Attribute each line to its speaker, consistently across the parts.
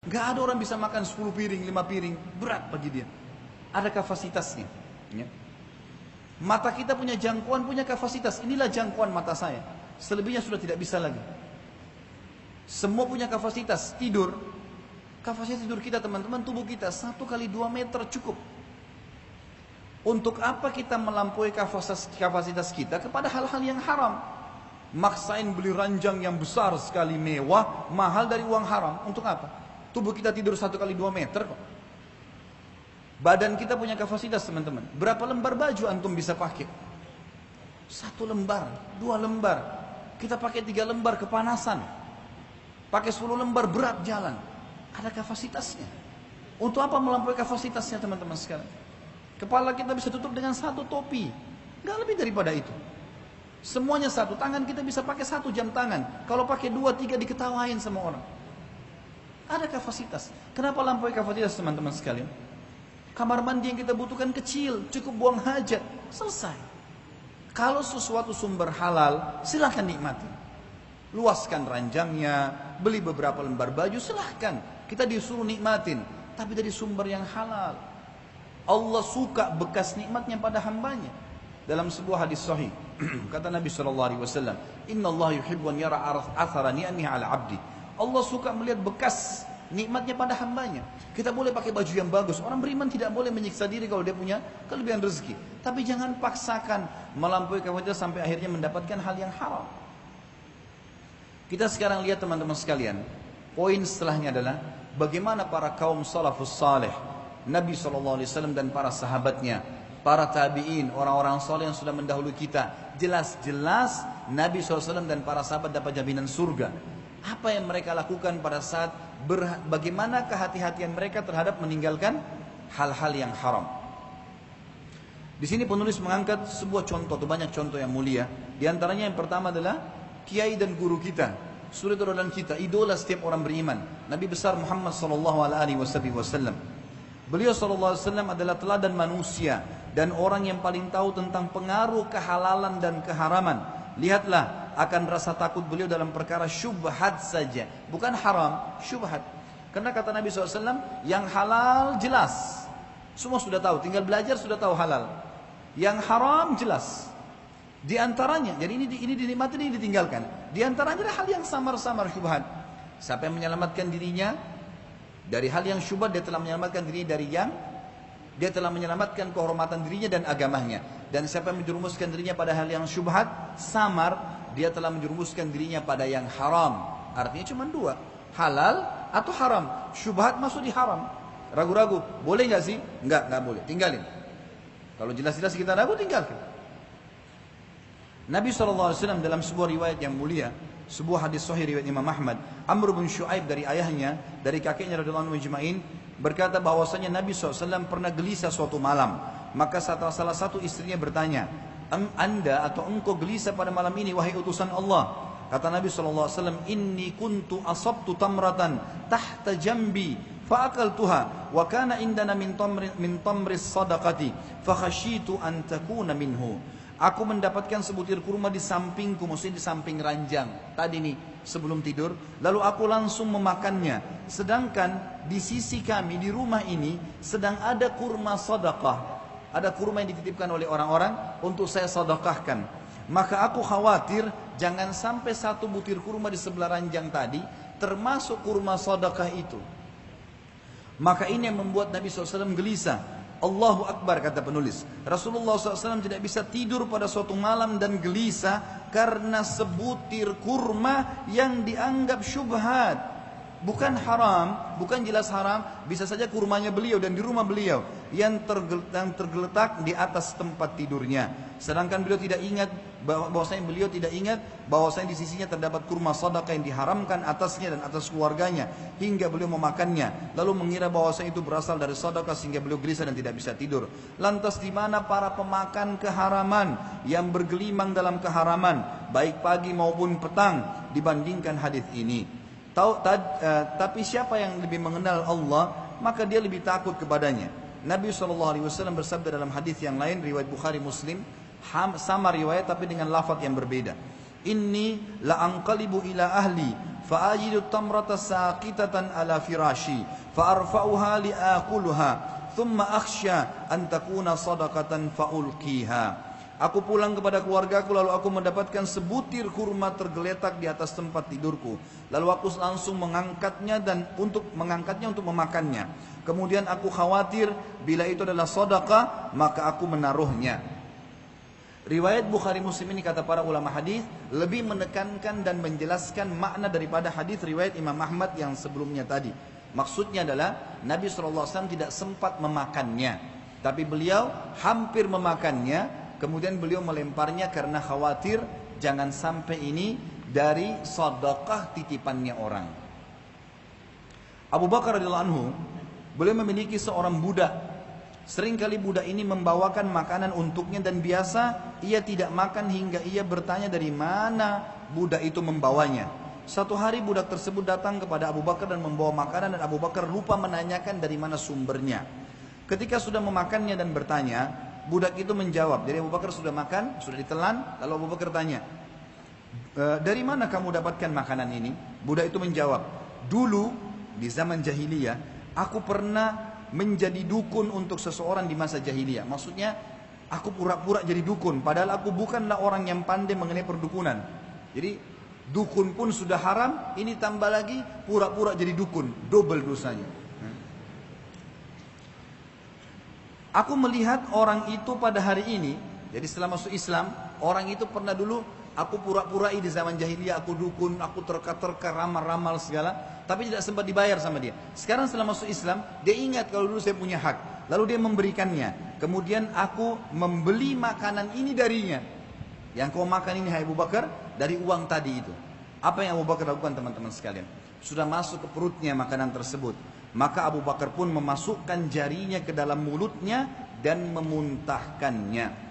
Speaker 1: Gak ada orang bisa makan 10 piring, 5 piring, berat bagi dia. Ada kapasitasnya. Ya. Mata kita punya jangkauan, punya kapasitas. Inilah jangkauan mata saya. Selebihnya sudah tidak bisa lagi. Semua punya kapasitas. Tidur, kapasitas tidur kita teman-teman, tubuh kita 1 kali 2 meter cukup. Untuk apa kita melampaui kapasitas kita kepada hal-hal yang haram? Maksain beli ranjang yang besar sekali, mewah, mahal dari uang haram. Untuk apa? Tubuh kita tidur 1 kali 2 meter kok. Badan kita punya kapasitas teman-teman. Berapa lembar baju antum bisa pakai? 1 lembar, 2 lembar. Kita pakai 3 lembar kepanasan. Pakai 10 lembar berat jalan. Ada kapasitasnya. Untuk apa melampaui kapasitasnya teman-teman sekalian? Kepala kita bisa tutup dengan 1 topi. Gak lebih daripada itu. Semuanya 1. Tangan kita bisa pakai 1 jam tangan. Kalau pakai 2, 3 diketawain sama orang. Ada kapasitas. Kenapa lampaui kapasitas teman-teman sekalian? Kamar mandi yang kita butuhkan kecil, cukup buang hajat, selesai. Kalau sesuatu sumber halal, silahkan nikmati. Luaskan ranjangnya, beli beberapa lembar baju, silahkan. Kita disuruh nikmatin, tapi dari sumber yang halal. Allah suka bekas nikmatnya pada hambanya. Dalam sebuah hadis sahih, kata Nabi SAW, Inna Allah yuhibbu an yara athara ni'amihi ala abdi. Allah suka melihat bekas nikmatnya pada hambanya. Kita boleh pakai baju yang bagus. Orang beriman tidak boleh menyiksa diri kalau dia punya kelebihan rezeki. Tapi jangan paksakan melampaui kapasitas sampai akhirnya mendapatkan hal yang haram. Kita sekarang lihat teman-teman sekalian. Poin setelahnya adalah bagaimana para kaum salafus saleh, Nabi SAW dan para sahabatnya, para tabi'in, orang-orang saleh yang sudah mendahului kita. Jelas-jelas Nabi SAW dan para sahabat dapat jaminan surga. Apa yang mereka lakukan pada saat bagaimana kehati-hatian mereka terhadap meninggalkan hal-hal yang haram. Di sini penulis mengangkat sebuah contoh, banyak contoh yang mulia. Di antaranya yang pertama adalah kiai dan guru kita, suri teladan kita, idola setiap orang beriman, Nabi besar Muhammad SAW. Beliau SAW adalah teladan manusia dan orang yang paling tahu tentang pengaruh kehalalan dan keharaman. Lihatlah akan rasa takut beliau dalam perkara syubhat saja, bukan haram, syubhat. Karena kata Nabi SAW, yang halal jelas, semua sudah tahu, tinggal belajar sudah tahu halal. Yang haram jelas. Di antaranya, jadi ini dinikmati, ini ditinggalkan. Di antaranya adalah hal yang samar-samar syubhat. Siapa yang menyelamatkan dirinya dari hal yang syubhat, dia telah menyelamatkan diri dari yang dia telah menyelamatkan kehormatan dirinya dan agamanya. Dan siapa yang menjerumuskan dirinya pada hal yang syubhat, samar, dia telah menjerumuskan dirinya pada yang haram. Artinya cuma 2, halal atau haram. Syubhat masuk di haram. Ragu-ragu, boleh nggak sih? Nggak boleh, tinggalin. Kalau jelas-jelas kita ragu, tinggalkan. Nabi SAW dalam sebuah riwayat yang mulia, sebuah hadis sahih riwayat Imam Ahmad, Amr bin Shu'aib dari ayahnya, dari kakeknya radhiyallahu anhu majma'in, berkata bahwasanya Nabi SAW pernah gelisah suatu malam. Maka salah satu istrinya bertanya, Anda atau engkau gelisah pada malam ini wahai utusan Allah? Kata Nabi SAW, Inni kuntu asabtu tamratan tahta jambi fa'akaltuha wa kana indana min tamris sadaqati fakhashitu an takuna minhu. Aku mendapatkan sebutir kurma di sampingku, maksudnya di samping ranjang tadi nih sebelum tidur, lalu aku langsung memakannya. Sedangkan di sisi kami di rumah ini sedang ada kurma sedekah, ada kurma yang dititipkan oleh orang-orang untuk saya sedekahkan. Maka aku khawatir jangan sampai 1 butir kurma di sebelah ranjang tadi termasuk kurma sedekah itu. Maka ini yang membuat Nabi SAW gelisah. Allahu Akbar, kata penulis. Rasulullah SAW tidak bisa tidur pada suatu malam dan gelisah karena sebutir kurma yang dianggap syubhat. Bukan haram, bukan jelas haram, bisa saja kurmanya beliau dan di rumah beliau yang tergeletak di atas tempat tidurnya. Sedangkan beliau tidak ingat bahwasanya di sisinya terdapat kurma sedekah yang diharamkan atasnya dan atas keluarganya hingga beliau memakannya, lalu mengira bahwasanya itu berasal dari sedekah sehingga beliau gelisah dan tidak bisa tidur. Lantas di mana para pemakan keharaman yang bergelimang dalam keharaman baik pagi maupun petang dibandingkan hadis ini? Tapi siapa yang lebih mengenal Allah, maka dia lebih takut kepadanya. Nabi SAW bersabda dalam hadis yang lain, riwayat Bukhari Muslim, sama riwayat tapi dengan lafaz yang berbeda. Inni la anqalibu ila ahli فأجد التمرة ساقطة على فراشي فأرفعها لآكلها ثم أخشى أن تكون صدقة فألقيها. Aku pulang kepada keluargaku lalu aku mendapatkan sebutir kurma tergeletak di atas tempat tidurku. Lalu aku langsung mengangkatnya untuk memakannya. Kemudian aku khawatir bila itu adalah sedekah maka aku menaruhnya. Riwayat Bukhari Muslim ini kata para ulama hadis lebih menekankan dan menjelaskan makna daripada hadis riwayat Imam Ahmad yang sebelumnya tadi. Maksudnya adalah Nabi SAW tidak sempat memakannya, tapi beliau hampir memakannya. Kemudian beliau melemparnya karena khawatir jangan sampai ini dari sedekah titipannya orang. Abu Bakar radhiyallahu anhu beliau memiliki seorang budak. Seringkali budak ini membawakan makanan untuknya dan biasa ia tidak makan hingga ia bertanya dari mana budak itu membawanya. Satu hari budak tersebut datang kepada Abu Bakar dan membawa makanan dan Abu Bakar lupa menanyakan dari mana sumbernya. Ketika sudah memakannya dan bertanya, budak itu menjawab. Jadi Abu Bakar sudah makan, sudah ditelan, lalu Abu Bakar tanya, dari mana kamu dapatkan makanan ini? Budak itu menjawab, dulu di zaman jahiliyah, aku pernah menjadi dukun untuk seseorang di masa jahiliyah. Maksudnya, aku pura-pura jadi dukun, padahal aku bukanlah orang yang pandai mengenai perdukunan. Jadi, dukun pun sudah haram, ini tambah lagi pura-pura jadi dukun, double dosanya. Aku melihat orang itu pada hari ini, jadi setelah masuk Islam, orang itu pernah dulu aku pura-purai di zaman jahiliyah, aku dukun, aku terka-terka, ramal-ramal segala, tapi tidak sempat dibayar sama dia. Sekarang setelah masuk Islam, dia ingat kalau dulu saya punya hak, lalu dia memberikannya. Kemudian aku membeli makanan ini darinya. Yang kau makan ini hai Abu Bakar, dari uang tadi itu. Apa yang Abu Bakar lakukan teman-teman sekalian? Sudah masuk ke perutnya makanan tersebut. Maka Abu Bakar pun memasukkan jarinya ke dalam mulutnya dan memuntahkannya.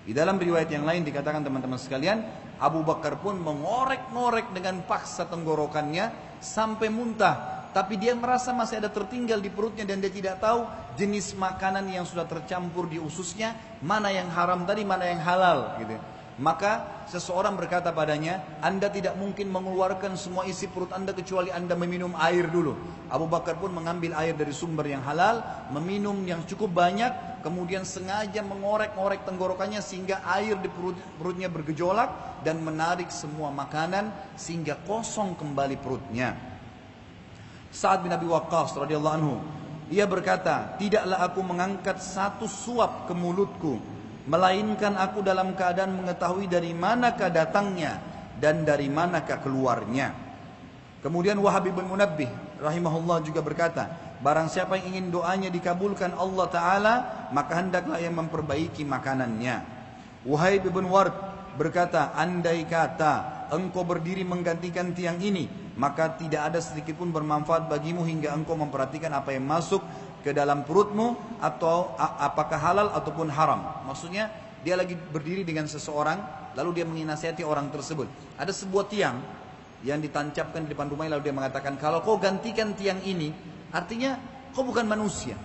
Speaker 1: Di dalam riwayat yang lain dikatakan teman-teman sekalian, Abu Bakar pun mengorek-ngorek dengan paksa tenggorokannya sampai muntah. Tapi dia merasa masih ada tertinggal di perutnya dan dia tidak tahu jenis makanan yang sudah tercampur di ususnya, mana yang haram tadi, mana yang halal gitu. Maka seseorang berkata padanya, Anda tidak mungkin mengeluarkan semua isi perut Anda kecuali Anda meminum air dulu. Abu Bakar pun mengambil air dari sumber yang halal, meminum yang cukup banyak, kemudian sengaja mengorek-ngorek tenggorokannya sehingga air di perutnya bergejolak dan menarik semua makanan sehingga kosong kembali perutnya. Sa'ad bin Abi Waqqas radhiyallahu anhu, ia berkata, tidaklah aku mengangkat satu suap ke mulutku melainkan aku dalam keadaan mengetahui dari manakah datangnya dan dari manakah keluarnya. Kemudian Wahab bin Munabbih rahimahullah juga berkata, barang siapa yang ingin doanya dikabulkan Allah Ta'ala, maka hendaklah yang memperbaiki makanannya. Wahib bin Ward berkata, andai kata engkau berdiri menggantikan tiang ini, maka tidak ada sedikit pun bermanfaat bagimu hingga engkau memperhatikan apa yang masuk ke dalam perutmu atau apakah halal ataupun haram. Maksudnya dia lagi berdiri dengan seseorang lalu dia menginasihati orang tersebut. Ada sebuah tiang yang ditancapkan di depan rumahnya lalu dia mengatakan, kalau kau gantikan tiang ini artinya kau bukan manusia.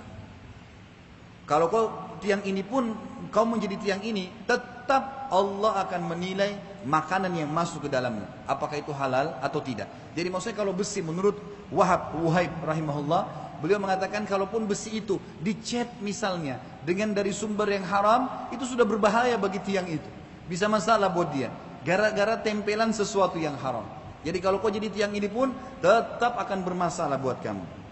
Speaker 1: Kalau kau tiang ini pun kau menjadi tiang ini, tetap Allah akan menilai makanan yang masuk ke dalamnya, apakah itu halal atau tidak. Jadi maksudnya kalau besi menurut Wahib rahimahullah, beliau mengatakan kalaupun besi itu dicet misalnya dengan dari sumber yang haram, itu sudah berbahaya bagi tiang itu. Bisa masalah buat dia, gara-gara tempelan sesuatu yang haram. Jadi kalau kau jadi tiang ini pun tetap akan bermasalah buat kamu.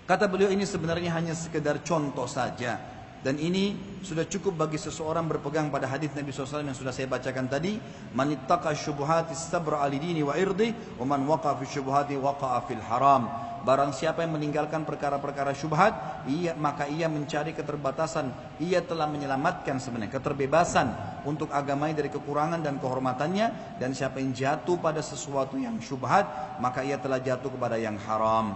Speaker 1: Kata beliau ini sebenarnya hanya sekedar contoh saja. Dan ini sudah cukup bagi seseorang berpegang pada hadis Nabi SAW yang sudah saya bacakan tadi. Man ittaqa syubuhati istabra li dini wa irdi, wa man waqa fi syubuhati waqa'a fil haram. Barang siapa yang meninggalkan perkara-perkara syubhat, maka ia mencari keterbatasan, ia telah menyelamatkan sebenarnya keterbebasan untuk agamanya dari kekurangan dan kehormatannya. Dan siapa yang jatuh pada sesuatu yang syubhat, maka ia telah jatuh kepada yang haram.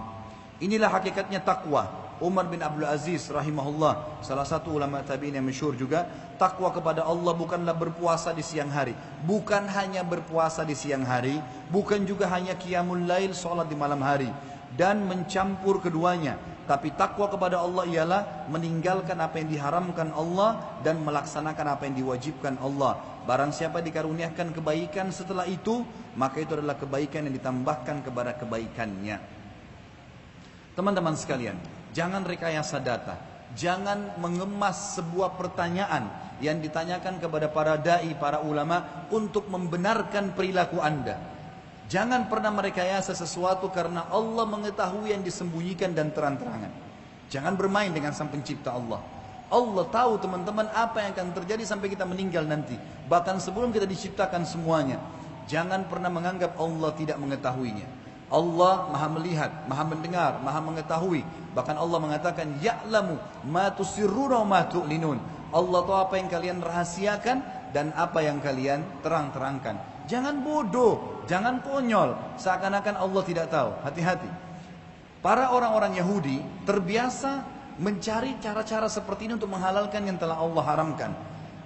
Speaker 1: Inilah hakikatnya takwa. Umar bin Abdul Aziz rahimahullah, salah satu ulama tabi'in yang masyhur juga, takwa kepada Allah bukanlah berpuasa di siang hari, bukan hanya berpuasa di siang hari, bukan juga hanya qiyamul lail, salat di malam hari, dan mencampur keduanya. Tapi takwa kepada Allah ialah meninggalkan apa yang diharamkan Allah dan melaksanakan apa yang diwajibkan Allah. Barang siapa dikaruniakan kebaikan setelah itu, maka itu adalah kebaikan yang ditambahkan kepada kebaikannya. Teman-teman sekalian, jangan rekayasa data. Jangan mengemas sebuah pertanyaan yang ditanyakan kepada para da'i, para ulama untuk membenarkan perilaku Anda. Jangan pernah merekayasa sesuatu karena Allah mengetahui yang disembunyikan dan terang-terangan. Jangan bermain dengan Sang Pencipta Allah. Allah tahu teman-teman apa yang akan terjadi sampai kita meninggal nanti. Bahkan sebelum kita diciptakan semuanya. Jangan pernah menganggap Allah tidak mengetahuinya. Allah maha melihat, maha mendengar, maha mengetahui. Bahkan Allah mengatakan, Ya'lamu ma tusirruna wa ma tu'linun. Allah tahu apa yang kalian rahasiakan dan apa yang kalian terang-terangkan. Jangan bodoh, jangan konyol, seakan-akan Allah tidak tahu. Hati-hati. Para orang-orang Yahudi terbiasa mencari cara-cara seperti ini untuk menghalalkan yang telah Allah haramkan.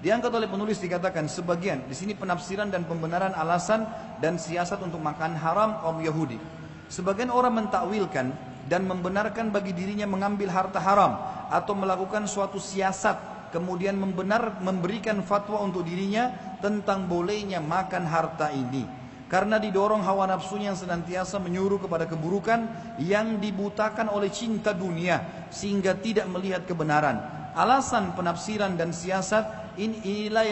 Speaker 1: Diangkat oleh penulis dikatakan sebagian, di sini penafsiran dan pembenaran alasan dan siasat untuk makan haram kaum Yahudi. Sebagian orang mentakwilkan dan membenarkan bagi dirinya mengambil harta haram atau melakukan suatu siasat, kemudian memberikan fatwa untuk dirinya tentang bolehnya makan harta ini. Karena didorong hawa nafsunya yang senantiasa menyuruh kepada keburukan yang dibutakan oleh cinta dunia sehingga tidak melihat kebenaran. Alasan penafsiran dan siasat inilah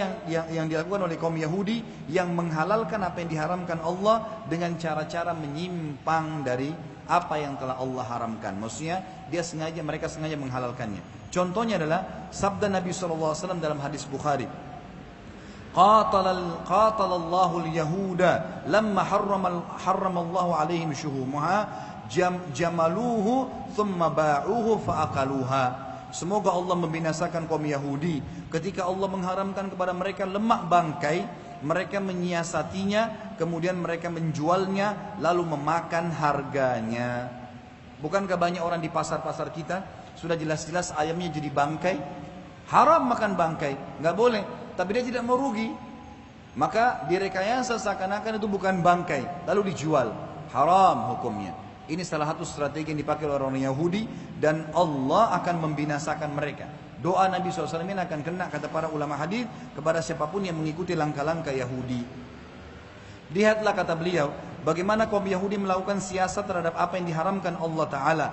Speaker 1: yang dilakukan oleh kaum Yahudi yang menghalalkan apa yang diharamkan Allah dengan cara-cara menyimpang dari apa yang telah Allah haramkan. Maksudnya mereka sengaja menghalalkannya. Contohnya adalah sabda Nabi SAW dalam hadis Bukhari. Qatalallahu al-yahuda lamma harramallahu alaihim syuhumuha jamaluhu thumma ba'uhu fa'akaluha. Semoga Allah membinasakan kaum Yahudi ketika Allah mengharamkan kepada mereka lemak bangkai, mereka menyiasatinya, kemudian mereka menjualnya lalu memakan harganya. Bukankah banyak orang di pasar-pasar kita sudah jelas-jelas ayamnya jadi bangkai? Haram makan bangkai, nggak boleh, tapi dia tidak mau rugi. Maka direkayasa seakan-akan itu bukan bangkai, lalu dijual. Haram hukumnya. Ini salah satu strategi yang dipakai oleh orang Yahudi dan Allah akan membinasakan mereka. Doa Nabi SAW ini akan kena, kata para ulama hadis, kepada siapapun yang mengikuti langkah-langkah Yahudi. Lihatlah, kata beliau, bagaimana kaum Yahudi melakukan siasat terhadap apa yang diharamkan Allah Ta'ala.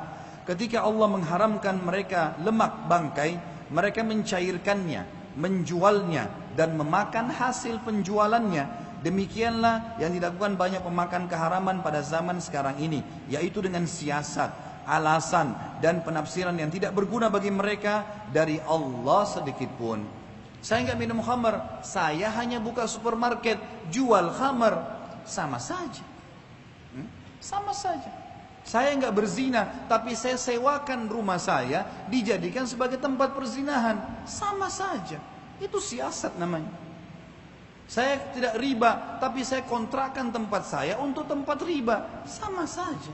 Speaker 1: Ketika Allah mengharamkan mereka lemak bangkai, mereka mencairkannya, menjualnya dan memakan hasil penjualannya. Demikianlah yang dilakukan banyak pemakan keharaman pada zaman sekarang ini, yaitu dengan siasat, alasan dan penafsiran yang tidak berguna bagi mereka dari Allah sedikit pun. Saya enggak minum khamar, saya hanya buka supermarket jual khamar, sama saja. Sama saja. Saya enggak berzina, tapi saya sewakan rumah saya dijadikan sebagai tempat perzinahan, sama saja. Itu siasat namanya. Saya tidak riba, tapi saya kontrakkan tempat saya untuk tempat riba. Sama saja.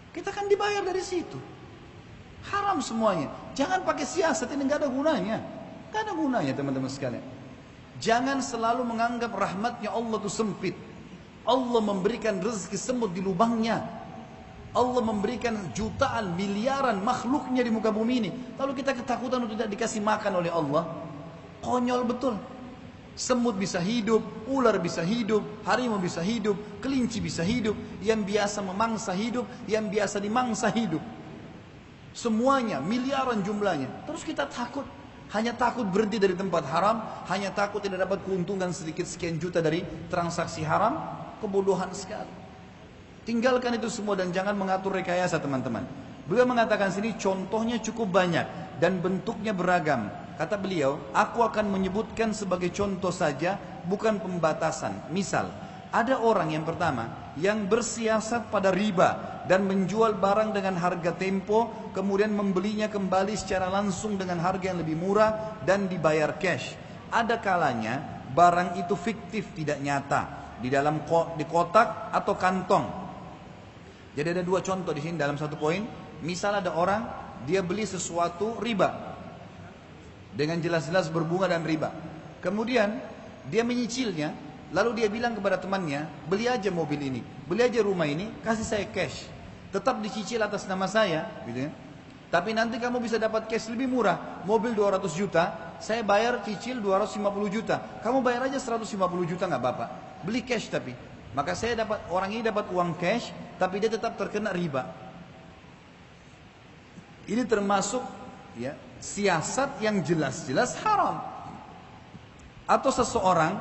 Speaker 1: Kita kan dibayar dari situ. Haram semuanya. Jangan pakai siasat, ini nggak ada gunanya. Nggak ada gunanya teman-teman sekalian. Jangan selalu menganggap rahmatnya Allah itu sempit. Allah memberikan rezeki semut di lubangnya. Allah memberikan jutaan, miliaran makhluknya di muka bumi ini. Lalu kita ketakutan untuk tidak dikasih makan oleh Allah. Konyol betul. Semut bisa hidup, ular bisa hidup, harimau bisa hidup, kelinci bisa hidup, yang biasa memangsa hidup, yang biasa dimangsa hidup. Semuanya miliaran jumlahnya. Terus kita takut, hanya takut berhenti dari tempat haram, hanya takut tidak dapat keuntungan sedikit sekian juta dari transaksi haram. Kebodohan sekali. Tinggalkan itu semua dan jangan mengatur rekayasa teman-teman. Beliau mengatakan sini contohnya cukup banyak dan bentuknya beragam. Kata beliau, aku akan menyebutkan sebagai contoh saja, bukan pembatasan. Misal, ada orang yang pertama yang bersiasat pada riba dan menjual barang dengan harga tempo, kemudian membelinya kembali secara langsung dengan harga yang lebih murah dan dibayar cash. Ada kalanya barang itu fiktif, tidak nyata, di kotak atau kantong. Jadi ada dua contoh di sini dalam satu poin. Misal ada orang dia beli sesuatu riba dengan jelas-jelas berbunga dan riba. Kemudian dia menyicilnya, lalu dia bilang kepada temannya, beli aja mobil ini, beli aja rumah ini, kasih saya cash. Tetap dicicil atas nama saya, gitu ya. Tapi nanti kamu bisa dapat cash lebih murah. Mobil 200 juta, saya bayar cicil 250 juta. Kamu bayar aja 150 juta nggak apa-apa. Beli cash tapi. Maka orang ini dapat uang cash, tapi dia tetap terkena riba. Ini termasuk ya siasat yang jelas-jelas haram. Atau seseorang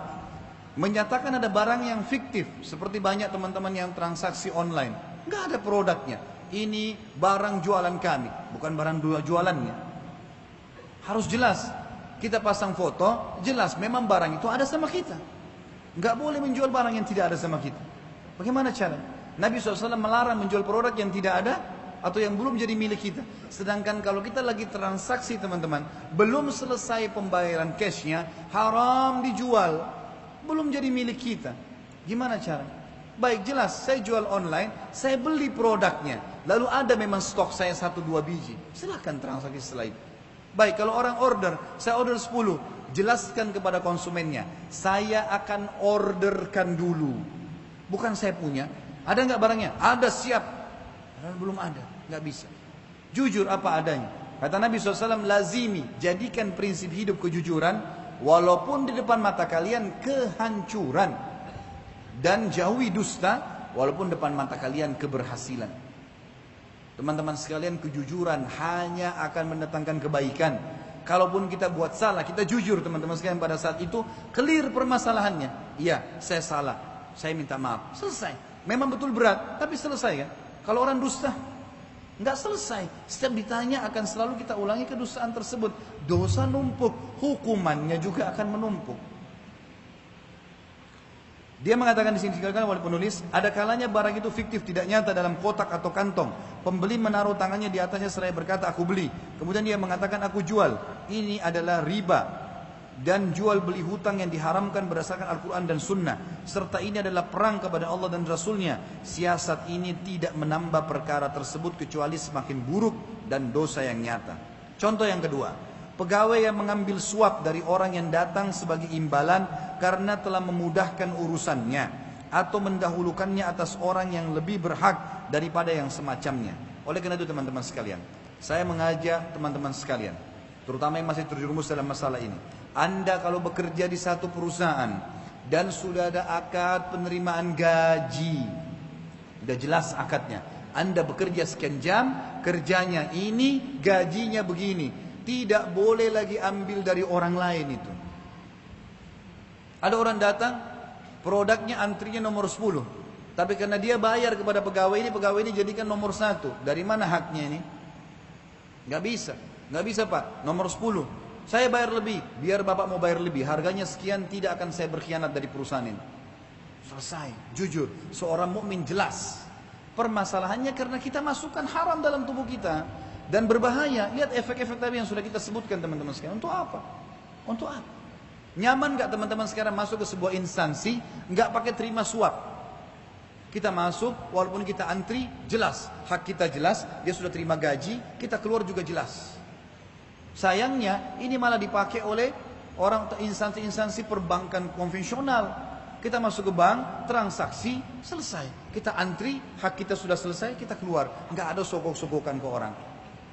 Speaker 1: menyatakan ada barang yang fiktif, seperti banyak teman-teman yang transaksi online, nggak ada produknya. Ini barang jualan kami, bukan barang jualannya. Harus jelas. Kita pasang foto, jelas memang barang itu ada sama kita. Nggak boleh menjual barang yang tidak ada sama kita. Bagaimana cara? Nabi SAW melarang menjual produk yang tidak ada atau yang belum jadi milik kita. Sedangkan kalau kita lagi transaksi teman-teman, belum selesai pembayaran cashnya, haram dijual, belum jadi milik kita. Gimana cara? Baik, jelas saya jual online, saya beli produknya, lalu ada memang stok saya 1-2 biji, silahkan transaksi setelah itu. Baik, kalau orang order, saya order 10, jelaskan kepada konsumennya, saya akan orderkan dulu, bukan saya punya. Ada nggak barangnya? Ada, siap. Padahal belum ada, nggak bisa. Jujur apa adanya. Kata Nabi SAW, lazimi, jadikan prinsip hidup kejujuran, walaupun di depan mata kalian kehancuran. Dan jauhi dusta, walaupun depan mata kalian keberhasilan. Teman-teman sekalian, kejujuran hanya akan mendatangkan kebaikan. Kalaupun kita buat salah, kita jujur teman-teman sekalian pada saat itu, clear permasalahannya. Iya, saya salah, saya minta maaf, selesai. Memang betul berat, tapi selesai kan. Kalau orang dusta, nggak selesai. Setiap ditanya akan selalu kita ulangi kedustaan tersebut. Dosa numpuk, hukumannya juga akan menumpuk. Dia mengatakan di sini dikatakan oleh penulis, ada kalanya barang itu fiktif, tidak nyata dalam kotak atau kantong. Pembeli menaruh tangannya di atasnya seraya berkata, aku beli. Kemudian dia mengatakan, aku jual. Ini adalah riba dan jual beli hutang yang diharamkan berdasarkan Al-Quran dan Sunnah. Serta ini adalah perang kepada Allah dan Rasulnya. Siasat ini tidak menambah perkara tersebut kecuali semakin buruk dan dosa yang nyata. Contoh yang kedua, pegawai yang mengambil suap dari orang yang datang sebagai imbalan karena telah memudahkan urusannya atau mendahulukannya atas orang yang lebih berhak daripada yang semacamnya. Oleh karena itu teman-teman sekalian, saya mengajak teman-teman sekalian, terutama yang masih terjerumus dalam masalah ini. Anda kalau bekerja di satu perusahaan dan sudah ada akad penerimaan gaji, sudah jelas akadnya. Anda bekerja sekian jam, kerjanya ini, gajinya begini. Tidak boleh lagi ambil dari orang lain itu. Ada orang datang, produknya antrinya nomor 10. Tapi karena dia bayar kepada pegawai ini jadikan nomor 1. Dari mana haknya ini? Gak bisa. Gak bisa Pak, nomor 10. Saya bayar lebih, biar Bapak mau bayar lebih. Harganya sekian, tidak akan saya berkhianat dari perusahaan ini. Selesai, jujur. Seorang mukmin jelas. Permasalahannya karena kita masukkan haram dalam tubuh kita. Dan berbahaya. Lihat efek-efek tadi yang sudah kita sebutkan teman-teman sekalian. Untuk apa? Untuk apa? Nyaman gak teman-teman sekarang masuk ke sebuah instansi, gak pakai terima suap? Kita masuk, walaupun kita antri, jelas. Hak kita jelas, dia sudah terima gaji, kita keluar juga jelas. Sayangnya, ini malah dipakai oleh orang instansi-instansi perbankan konvensional. Kita masuk ke bank, transaksi, selesai. Kita antri, hak kita sudah selesai, kita keluar. Gak ada sogok-sogokan ke orang.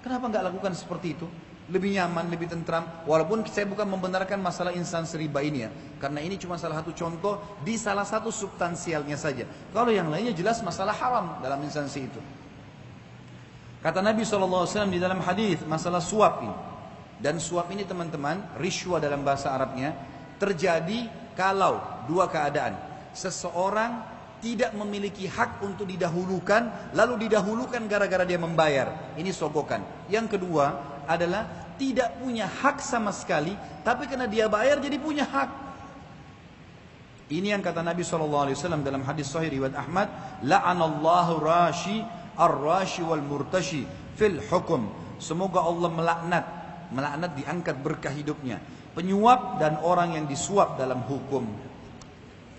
Speaker 1: Kenapa nggak lakukan seperti itu? Lebih nyaman, lebih tentram. Walaupun saya bukan membenarkan masalah instansi riba ini ya. Karena ini cuma salah satu contoh di salah satu substansialnya saja. Kalau yang lainnya jelas masalah haram dalam instansi itu. Kata Nabi SAW di dalam hadis masalah suap ini. Dan suap ini teman-teman, rishwa dalam bahasa Arabnya, terjadi kalau dua keadaan. Seseorang tidak memiliki hak untuk didahulukan, lalu didahulukan gara-gara dia membayar. Ini sogokan. Yang kedua adalah tidak punya hak sama sekali, tapi karena dia bayar jadi punya hak. Ini yang kata Nabi SAW dalam hadis sahih riwayat Ahmad, la'anallahu rashi ar-rashi wal murtashi fil hukum. Semoga Allah melaknat diangkat berkah hidupnya, penyuap dan orang yang disuap dalam hukum.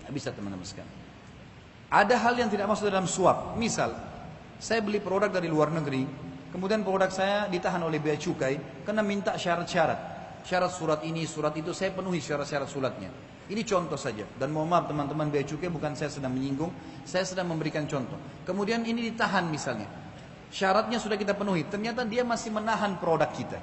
Speaker 1: Tidak bisa teman-teman sekalian. Ada hal yang tidak masuk dalam suap. Misal, saya beli produk dari luar negeri, kemudian produk saya ditahan oleh bea cukai karena minta syarat-syarat. Syarat surat ini, surat itu, saya penuhi syarat-syarat suratnya. Ini contoh saja. Dan mohon maaf teman-teman, bea cukai bukan saya sedang menyinggung, saya sedang memberikan contoh. Kemudian ini ditahan misalnya. Syaratnya sudah kita penuhi, ternyata dia masih menahan produk kita.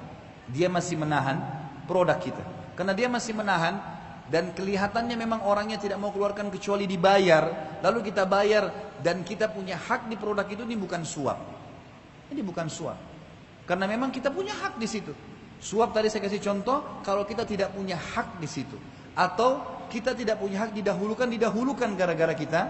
Speaker 1: Dia masih menahan produk kita. Karena dia masih menahan, dan kelihatannya memang orangnya tidak mau keluarkan kecuali dibayar, lalu kita bayar dan kita punya hak di produk itu, ini bukan suap. Ini bukan suap. Karena memang kita punya hak di situ. Suap tadi saya kasih contoh kalau kita tidak punya hak di situ, atau kita tidak punya hak didahulukan gara-gara kita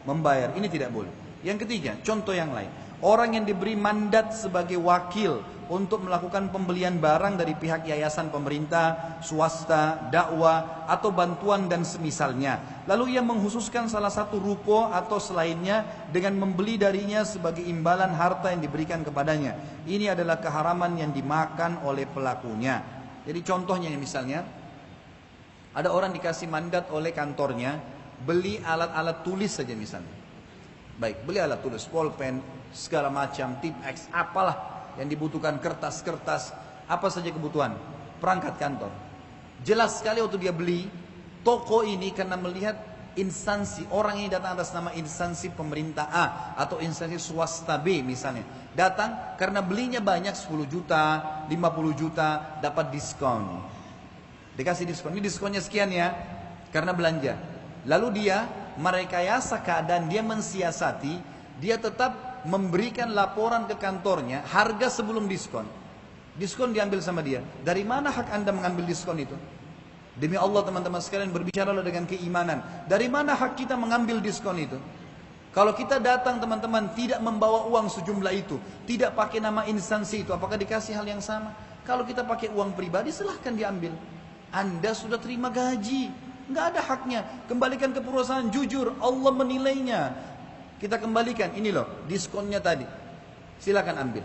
Speaker 1: membayar. Ini tidak boleh. Yang ketiga, contoh yang lain. Orang yang diberi mandat sebagai wakil untuk melakukan pembelian barang dari pihak yayasan pemerintah, swasta, dakwah, atau bantuan dan semisalnya. Lalu ia menghususkan salah satu ruko atau selainnya dengan membeli darinya sebagai imbalan harta yang diberikan kepadanya. Ini adalah keharaman yang dimakan oleh pelakunya. Jadi contohnya misalnya, ada orang dikasih mandat oleh kantornya, beli alat-alat tulis saja misalnya. Baik, beli alat tulis, pulpen, segala macam, tip X, apalah yang dibutuhkan, kertas-kertas, apa saja kebutuhan, perangkat kantor. Jelas sekali waktu dia beli, toko ini karena melihat instansi, orang ini datang atas nama instansi pemerintah A atau instansi swasta B misalnya. Datang karena belinya banyak 10 juta, 50 juta, dapat diskon. Dikasih diskon, ini diskonnya sekian ya, karena belanja. Lalu dia merekayasa keadaan, dia mensiasati, dia tetap memberikan laporan ke kantornya harga sebelum diskon. Diskon diambil sama dia. Dari mana hak Anda mengambil diskon itu? Demi Allah teman-teman sekalian, berbicaralah dengan keimanan. Dari mana hak kita mengambil diskon itu? Kalau kita datang teman-teman tidak membawa uang sejumlah itu, tidak pakai nama instansi itu, apakah dikasih hal yang sama? Kalau kita pakai uang pribadi silahkan diambil. Anda sudah terima gaji, nggak ada haknya. Kembalikan ke perusahaan, jujur Allah menilainya. Kita kembalikan, ini loh diskonnya tadi, silakan ambil.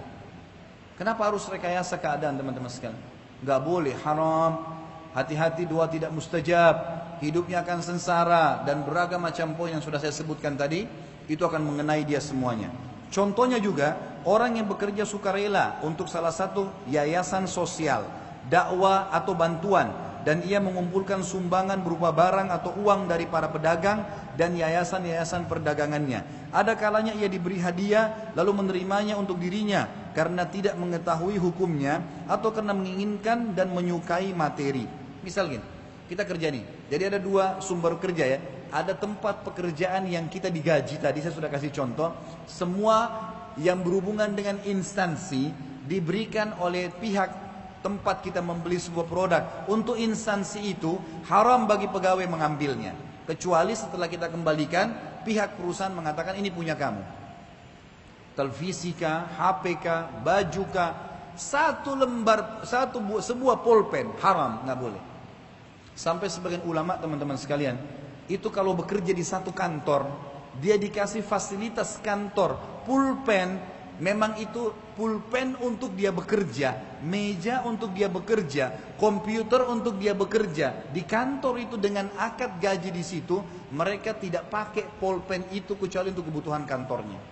Speaker 1: Kenapa harus rekayasa keadaan teman-teman sekalian? Gak boleh, haram. Hati-hati, doa tidak mustajab, hidupnya akan sengsara, dan beragam macam poin yang sudah saya sebutkan tadi, itu akan mengenai dia semuanya. Contohnya juga, orang yang bekerja sukarela untuk salah satu yayasan sosial, dakwah atau bantuan, dan ia mengumpulkan sumbangan berupa barang atau uang dari para pedagang dan yayasan-yayasan perdagangannya. Ada kalanya ia diberi hadiah lalu menerimanya untuk dirinya karena tidak mengetahui hukumnya atau karena menginginkan dan menyukai materi. Misal gini, kita kerja nih, jadi ada dua sumber kerja ya. Ada tempat pekerjaan yang kita digaji, tadi saya sudah kasih contoh. Semua yang berhubungan dengan instansi diberikan oleh pihak tempat kita membeli sebuah produk. Untuk instansi itu haram bagi pegawai mengambilnya, kecuali setelah kita kembalikan, pihak perusahaan mengatakan ini punya kamu. Televisi kah, HP kah, baju kah, satu lembar, sebuah pulpen haram, nggak boleh. Sampai sebagian ulama teman-teman sekalian, itu kalau bekerja di satu kantor, dia dikasih fasilitas kantor, pulpen. Memang itu pulpen untuk dia bekerja, meja untuk dia bekerja, komputer untuk dia bekerja. Di kantor itu dengan akad gaji di situ, mereka tidak pakai pulpen itu kecuali untuk kebutuhan kantornya.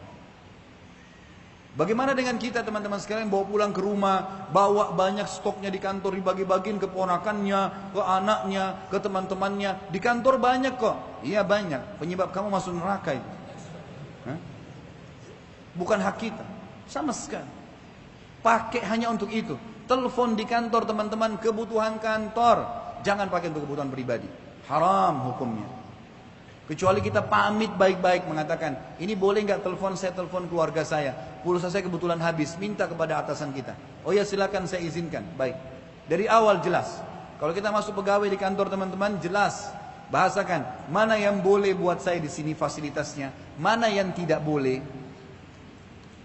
Speaker 1: Bagaimana dengan kita teman-teman sekalian, bawa pulang ke rumah, bawa banyak stoknya di kantor, dibagi-bagiin ke ponakannya, ke anaknya, ke teman-temannya. Di kantor banyak kok. Iya banyak, penyebab kamu masuk neraka itu. Bukan hak kita, sama sekali. Pakai hanya untuk itu. Telepon di kantor teman-teman, kebutuhan kantor. Jangan pakai untuk kebutuhan pribadi. Haram hukumnya. Kecuali kita pamit baik-baik mengatakan, ini boleh nggak telepon, saya telepon keluarga saya. Pulsa saya kebetulan habis, minta kepada atasan kita. Oh ya silakan, saya izinkan. Baik. Dari awal jelas. Kalau kita masuk pegawai di kantor teman-teman, jelas. Bahasakan, mana yang boleh buat saya di sini fasilitasnya, mana yang tidak boleh.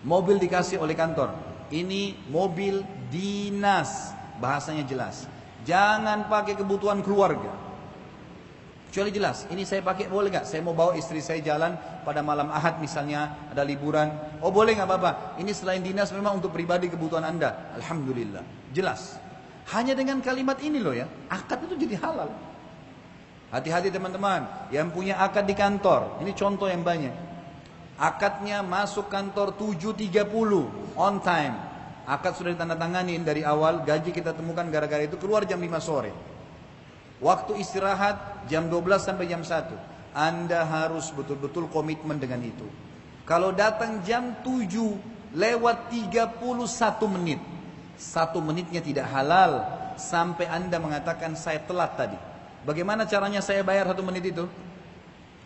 Speaker 1: Mobil dikasih oleh kantor, ini mobil dinas, bahasanya jelas. Jangan pakai kebutuhan keluarga, kecuali jelas. Ini saya pakai boleh nggak? Saya mau bawa istri saya jalan pada malam Ahad misalnya, ada liburan. Oh boleh nggak apa-apa. Ini selain dinas memang untuk pribadi kebutuhan Anda. Alhamdulillah, jelas. Hanya dengan kalimat ini loh ya, akad itu jadi halal. Hati-hati teman-teman yang punya akad di kantor. Ini contoh yang banyak. Akadnya masuk kantor 7.30 on time. Akad sudah ditandatangani dari awal, gaji kita temukan gara-gara itu, keluar jam 5 sore. Waktu istirahat jam 12 sampai jam 1. Anda harus betul-betul komitmen dengan itu. Kalau datang jam 7 lewat 31 menit, 1 menitnya tidak halal sampai Anda mengatakan saya telat tadi. Bagaimana caranya saya bayar 1 menit itu?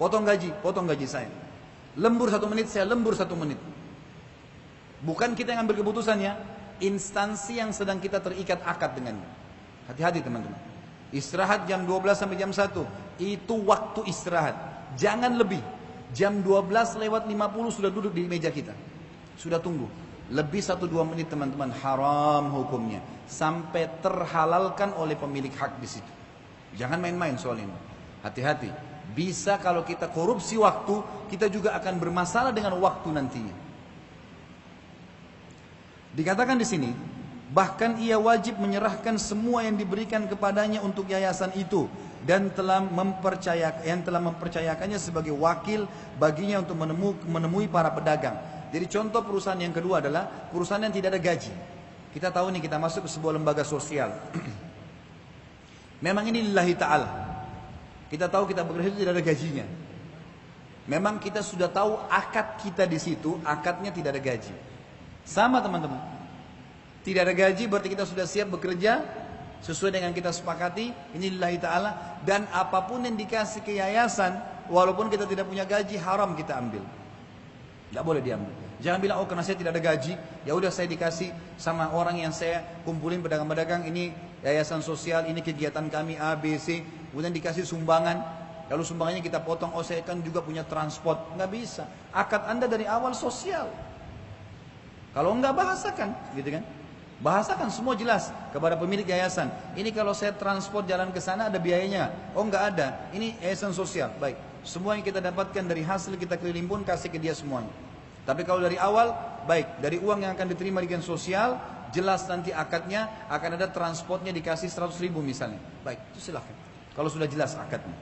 Speaker 1: Potong gaji saya. Lembur 1 menit, saya lembur 1 menit. Bukan kita yang ambil keputusannya, instansi yang sedang kita terikat akad dengannya. Hati-hati teman-teman. Istirahat jam 12 sampai jam 1, itu waktu istirahat. Jangan lebih. Jam 12 lewat 50 sudah duduk di meja kita. Sudah tunggu. Lebih 1-2 menit teman-teman, haram hukumnya. Sampai terhalalkan oleh pemilik hak di situ. Jangan main-main soal ini. Hati-hati. Bisa kalau kita korupsi waktu, kita juga akan bermasalah dengan waktu nantinya. Dikatakan di sini, bahkan ia wajib menyerahkan semua yang diberikan kepadanya untuk yayasan itu dan telah mempercayakannya sebagai wakil baginya untuk menemui para pedagang. Jadi contoh perusahaan yang kedua adalah perusahaan yang tidak ada gaji. Kita tahu nih, kita masuk ke sebuah lembaga sosial. Memang ini lillahi ta'ala. Kita tahu kita bekerja itu tidak ada gajinya. Memang kita sudah tahu akad kita di situ, akadnya tidak ada gaji. Sama teman-teman. Tidak ada gaji berarti kita sudah siap bekerja sesuai dengan kita sepakati, ini lillahi ta'ala. Dan apapun yang dikasih ke yayasan, walaupun kita tidak punya gaji, haram kita ambil. Tidak boleh diambil. Jangan bilang, oh karena saya tidak ada gaji, ya udah saya dikasih sama orang yang saya kumpulin pedagang-pedagang, ini yayasan sosial, ini kegiatan kami A, B, C, kemudian dikasih sumbangan, lalu sumbangannya kita potong, oh saya kan juga punya transport. Nggak bisa. Akad Anda dari awal sosial. Kalau enggak, bahasakan, gitu kan? Bahasakan semua jelas kepada pemilik yayasan. Ini kalau saya transport jalan ke sana ada biayanya. Oh enggak ada. Ini yayasan sosial. Baik. Semua yang kita dapatkan dari hasil kita keliling pun kasih ke dia semuanya. Tapi kalau dari awal, baik, dari uang yang akan diterima di dinas sosial, jelas nanti akadnya akan ada transportnya dikasih 100.000 misalnya. Baik, itu silahkan. Kalau sudah jelas akadnya.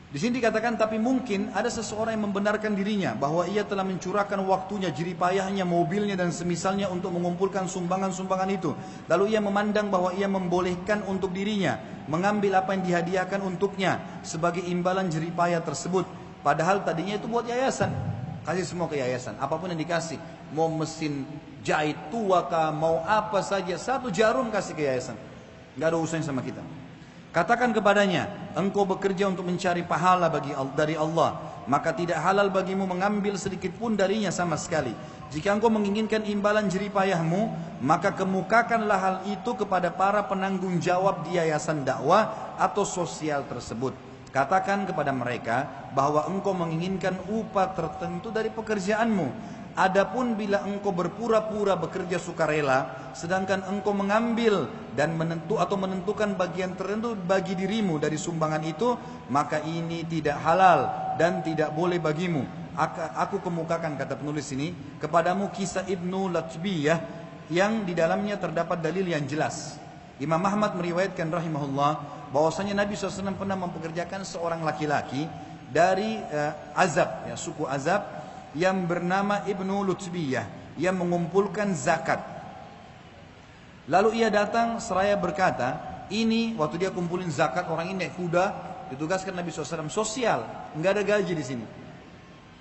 Speaker 1: Di sini dikatakan, tapi mungkin ada seseorang yang membenarkan dirinya bahwa ia telah mencurahkan waktunya, jeripayahnya, mobilnya dan semisalnya untuk mengumpulkan sumbangan-sumbangan itu. Lalu ia memandang bahwa ia membolehkan untuk dirinya mengambil apa yang dihadiahkan untuknya sebagai imbalan jeripayah tersebut. Padahal tadinya itu buat yayasan. Kasih semua ke yayasan. Apapun yang dikasih. Mau mesin jahit tua kah, mau apa saja. 1 jarum kasih ke yayasan. Gak ada urusan sama kita. Katakan kepadanya, engkau bekerja untuk mencari pahala dari Allah. Maka tidak halal bagimu mengambil sedikit pun darinya sama sekali. Jika engkau menginginkan imbalan jeripayahmu, maka kemukakanlah hal itu kepada para penanggung jawab di yayasan dakwah atau sosial tersebut. Katakan kepada mereka bahwa engkau menginginkan upah tertentu dari pekerjaanmu. Adapun bila engkau berpura-pura bekerja sukarela, sedangkan engkau mengambil dan menentukan bagian tertentu bagi dirimu dari sumbangan itu, maka ini tidak halal dan tidak boleh bagimu. Aku kemukakan, kata penulis ini, kepadamu kisah Ibnu Latbiyah yang di dalamnya terdapat dalil yang jelas. Imam Ahmad meriwayatkan rahimahullah bahwasanya Nabi SAW pernah mempekerjakan seorang laki-laki dari Azab, ya, suku Azab, yang bernama Ibnu Lutbiyah, yang mengumpulkan zakat. Lalu ia datang seraya berkata, ini waktu dia kumpulin zakat, orang ini naik kuda, ditugaskan Nabi SAW sosial, nggak ada gaji di sini.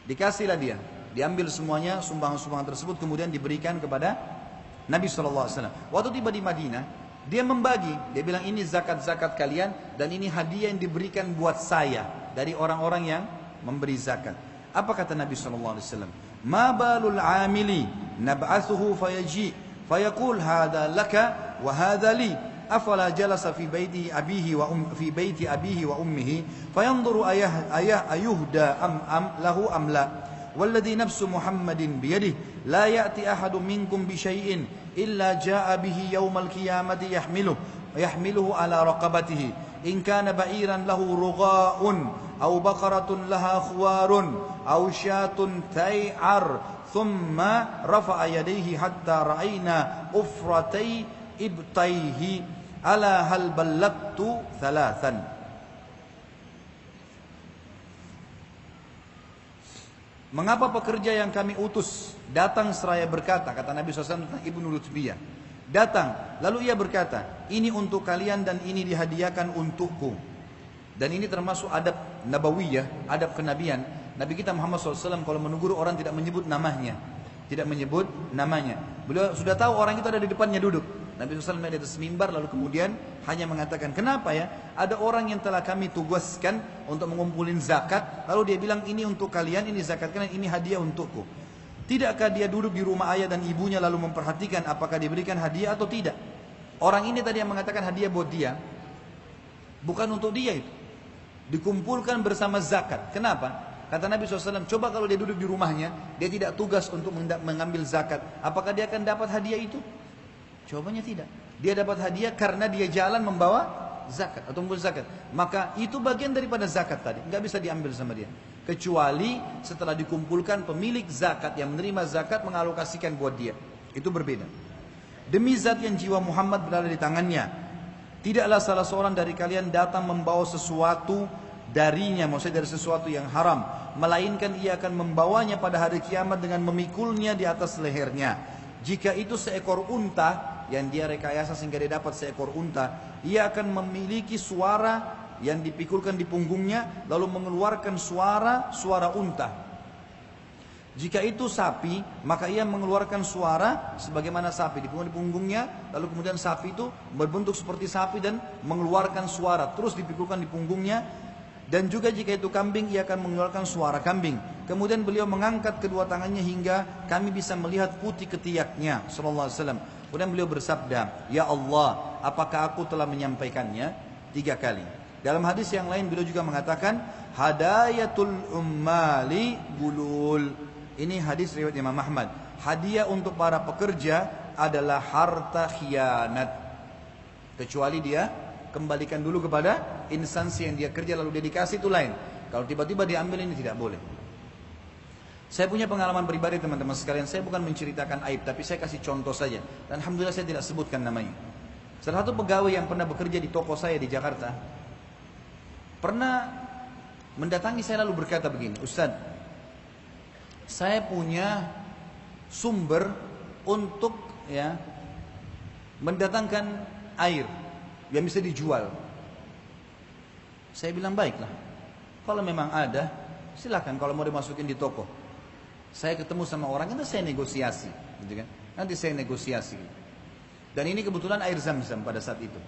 Speaker 1: Dikasihlah dia, diambil semuanya sumbangan-sumbangan tersebut, kemudian diberikan kepada Nabi SAW. Waktu tiba di Madinah, dia membagi, dia bilang ini zakat-zakat kalian dan ini hadiah yang diberikan buat saya dari orang-orang yang memberi zakat. Apa kata Nabi SAW? Ma balul amili nab'athuhu fayaji fayaqul hadha laka wa hadha li afala jalasa fi baiti abihi wa ummihi fayanzuru ayuhda am lahu am la والذي نفس محمد بيده لا يأتي أحد منكم بشيء إلا جاء به يوم القيامة يحمله على رقبته إن كان بعيرا له رغاء أو بقرة لها خوار أو شاة تيعر ثم رفع يديه حتى رأينا أفرتي إبطيه ألا هل بلغت ثلاثا. Mengapa pekerja yang kami utus datang seraya berkata, kata Nabi SAW tentang Ibnu Lutbiyah, datang lalu ia berkata, ini untuk kalian dan ini dihadiahkan untukku. Dan ini termasuk adab nabawiyah, adab kenabian. Nabi kita Muhammad SAW kalau menegur orang tidak menyebut namanya, tidak menyebut namanya. Beliau sudah tahu orang itu ada di depannya duduk, Nabi SAW di atas mimbar lalu kemudian hanya mengatakan, kenapa ya? Ada orang yang telah kami tugaskan untuk mengumpulin zakat, lalu dia bilang ini untuk kalian, ini zakat kalian, ini hadiah untukku. Tidakkah dia duduk di rumah ayah dan ibunya lalu memperhatikan apakah diberikan hadiah atau tidak? Orang ini tadi yang mengatakan hadiah buat dia, bukan untuk dia itu. Dikumpulkan bersama zakat. Kenapa? Kata Nabi SAW, coba kalau dia duduk di rumahnya, dia tidak tugas untuk mengambil zakat, apakah dia akan dapat hadiah itu? Jawabannya tidak. Dia dapat hadiah karena dia jalan membawa zakat atau mengumpul zakat. Maka itu bagian daripada zakat tadi, nggak bisa diambil sama dia. Kecuali setelah dikumpulkan pemilik zakat yang menerima zakat mengalokasikan buat dia. Itu berbeda. Demi zat yang jiwa Muhammad berada di tangannya, tidaklah salah seorang dari kalian datang membawa sesuatu darinya, maksudnya dari sesuatu yang haram, melainkan ia akan membawanya pada hari kiamat dengan memikulnya di atas lehernya. Jika itu seekor unta yang dia rekayasa sehingga dia dapat seekor unta, ia akan memiliki suara yang dipikulkan di punggungnya lalu mengeluarkan suara unta. Jika itu sapi, maka ia mengeluarkan suara sebagaimana sapi di punggungnya, lalu kemudian sapi itu berbentuk seperti sapi dan mengeluarkan suara terus dipikulkan di punggungnya. Dan juga jika itu kambing, ia akan mengeluarkan suara kambing. Kemudian beliau mengangkat kedua tangannya hingga kami bisa melihat putih ketiaknya, sallallahu alaihi wasallam. Kemudian beliau bersabda, ya Allah, apakah aku telah menyampaikannya? 3 kali. Dalam hadis yang lain beliau juga mengatakan, hadayatul ummali bulul. Ini hadis riwayat Imam Ahmad. Hadiah untuk para pekerja adalah harta khianat. Kecuali dia kembalikan dulu kepada instansi yang dia kerja lalu dia dikasih, itu lain. Kalau tiba-tiba diambil ini tidak boleh. Saya punya pengalaman pribadi teman-teman sekalian. Saya bukan menceritakan aib, tapi saya kasih contoh saja. Dan alhamdulillah saya tidak sebutkan namanya. Salah satu pegawai yang pernah bekerja di toko saya di Jakarta pernah mendatangi saya lalu berkata begini, Ustaz, saya punya sumber untuk mendatangkan air yang bisa dijual. Saya bilang baiklah, kalau memang ada silakan, kalau mau dimasukin di toko. Saya ketemu sama orang, nanti saya negosiasi, gitu kan? Nanti saya negosiasi. Dan ini kebetulan air zam-zam pada saat itu.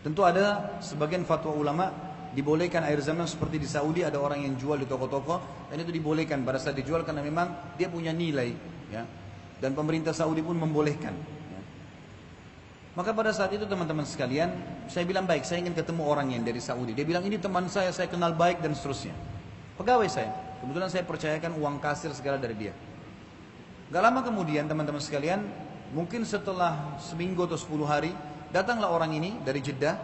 Speaker 1: Tentu ada sebagian fatwa ulama dibolehkan air zam-zam seperti di Saudi, ada orang yang jual di toko-toko dan itu dibolehkan pada saat dijual karena memang dia punya nilai, ya. Dan pemerintah Saudi pun membolehkan. Maka pada saat itu teman-teman sekalian, saya bilang baik, saya ingin ketemu orang yang dari Saudi. Dia bilang ini teman saya kenal baik dan seterusnya. Pegawai saya, kebetulan saya percayakan uang kasir segala dari dia. Gak lama kemudian teman-teman sekalian, mungkin setelah seminggu atau 10 hari, datanglah orang ini dari Jeddah,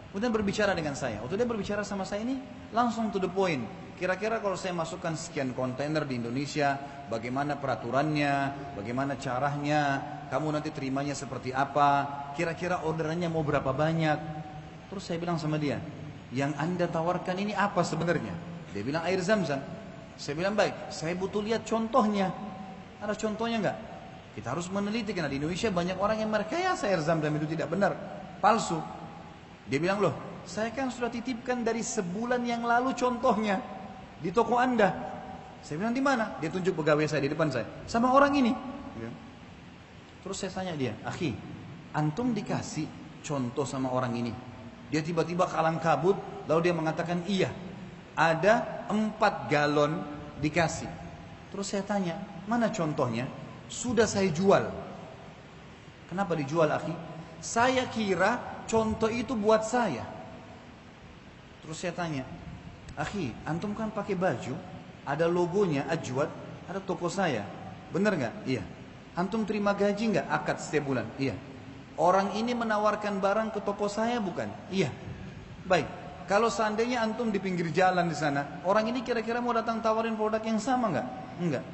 Speaker 1: kemudian berbicara dengan saya. Waktu dia berbicara sama saya ini, langsung to the point. Kira-kira kalau saya masukkan sekian kontainer di Indonesia, bagaimana peraturannya, bagaimana caranya, kamu nanti terimanya seperti apa, kira-kira orderannya mau berapa banyak. Terus saya bilang sama dia, yang Anda tawarkan ini apa sebenarnya? Dia bilang air zam-zam. Saya bilang baik, saya butuh lihat contohnya. Ada contohnya enggak? Kita harus meneliti karena di Indonesia banyak orang yang merekayasa air zam-zam itu tidak benar, palsu. Dia bilang, loh, saya kan sudah titipkan dari sebulan yang lalu contohnya di toko Anda. Saya bilang di mana? Dia tunjuk pegawai saya di depan saya, sama orang ini. Terus saya tanya dia, akhi, antum dikasih contoh sama orang ini? Dia tiba-tiba kalang kabut, lalu dia mengatakan iya, ada 4 galon dikasih. Terus saya tanya, mana contohnya? Sudah saya jual. Kenapa dijual, akhi? Saya kira contoh itu buat saya. Terus saya tanya, akhi, antum kan pakai baju, ada logonya Ajwad, ada toko saya, benar nggak? Iya. Antum terima gaji nggak akad setiap bulan? Iya. Orang ini menawarkan barang ke toko saya bukan? Iya. Baik. Kalau seandainya antum di pinggir jalan di sana, orang ini kira-kira mau datang tawarin produk yang sama nggak? Enggak.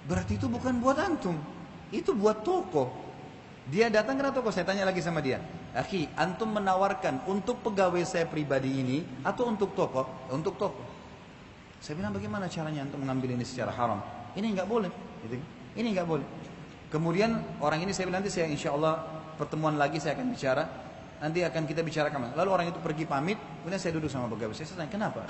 Speaker 1: Berarti itu bukan buat antum, itu buat toko. Dia datang ke toko, saya tanya lagi sama dia, akhi, antum menawarkan untuk pegawai saya pribadi ini atau untuk toko? Untuk toko. Saya bilang bagaimana caranya antum mengambil ini secara haram? Ini nggak boleh. Ini nggak boleh. Kemudian orang ini saya bilang nanti saya insya Allah pertemuan lagi saya akan bicara. Nanti akan kita bicarakan. Lalu orang itu pergi pamit. Kemudian saya duduk sama pegawai. Saya tanya kenapa?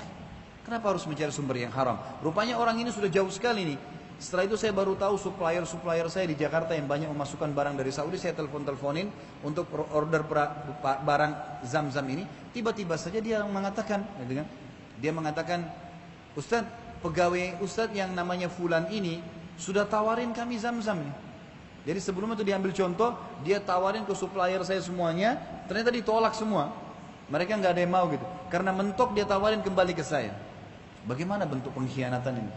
Speaker 1: Kenapa harus mencari sumber yang haram? Rupanya orang ini sudah jauh sekali nih. Setelah itu saya baru tahu supplier saya di Jakarta yang banyak memasukkan barang dari Saudi, saya teleponin untuk order barang Zam-Zam ini. Tiba-tiba saja dia mengatakan, gitu kan? Dia mengatakan, Ustadz, pegawai Ustadz yang namanya Fulan ini sudah tawarin kami Zam-Zam nih. Jadi sebelum itu diambil contoh, dia tawarin ke supplier saya semuanya, ternyata ditolak semua. Mereka nggak ada yang mau gitu. Karena mentok dia tawarin kembali ke saya. Bagaimana bentuk pengkhianatan ini?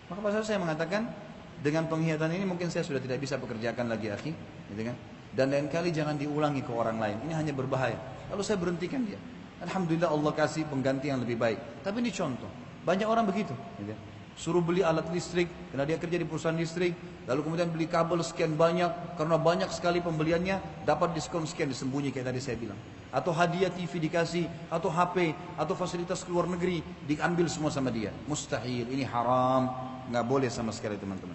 Speaker 1: Maka pasal saya mengatakan, dengan pengkhianatan ini mungkin saya sudah tidak bisa pekerjakan lagi akhi, gitu kan? Dan lain kali jangan diulangi ke orang lain. Ini hanya berbahaya. Lalu saya berhentikan dia. Alhamdulillah Allah kasih pengganti yang lebih baik. Tapi ini contoh. Banyak orang begitu. Gitu. Suruh beli alat listrik, karena dia kerja di perusahaan listrik. Lalu kemudian beli kabel sekian banyak, karena banyak sekali pembeliannya, dapat diskon sekian, disembunyi kayak tadi saya bilang. Atau hadiah TV dikasih, atau HP, atau fasilitas keluar negeri, diambil semua sama dia. Mustahil, ini haram. Nggak boleh sama sekali teman-teman.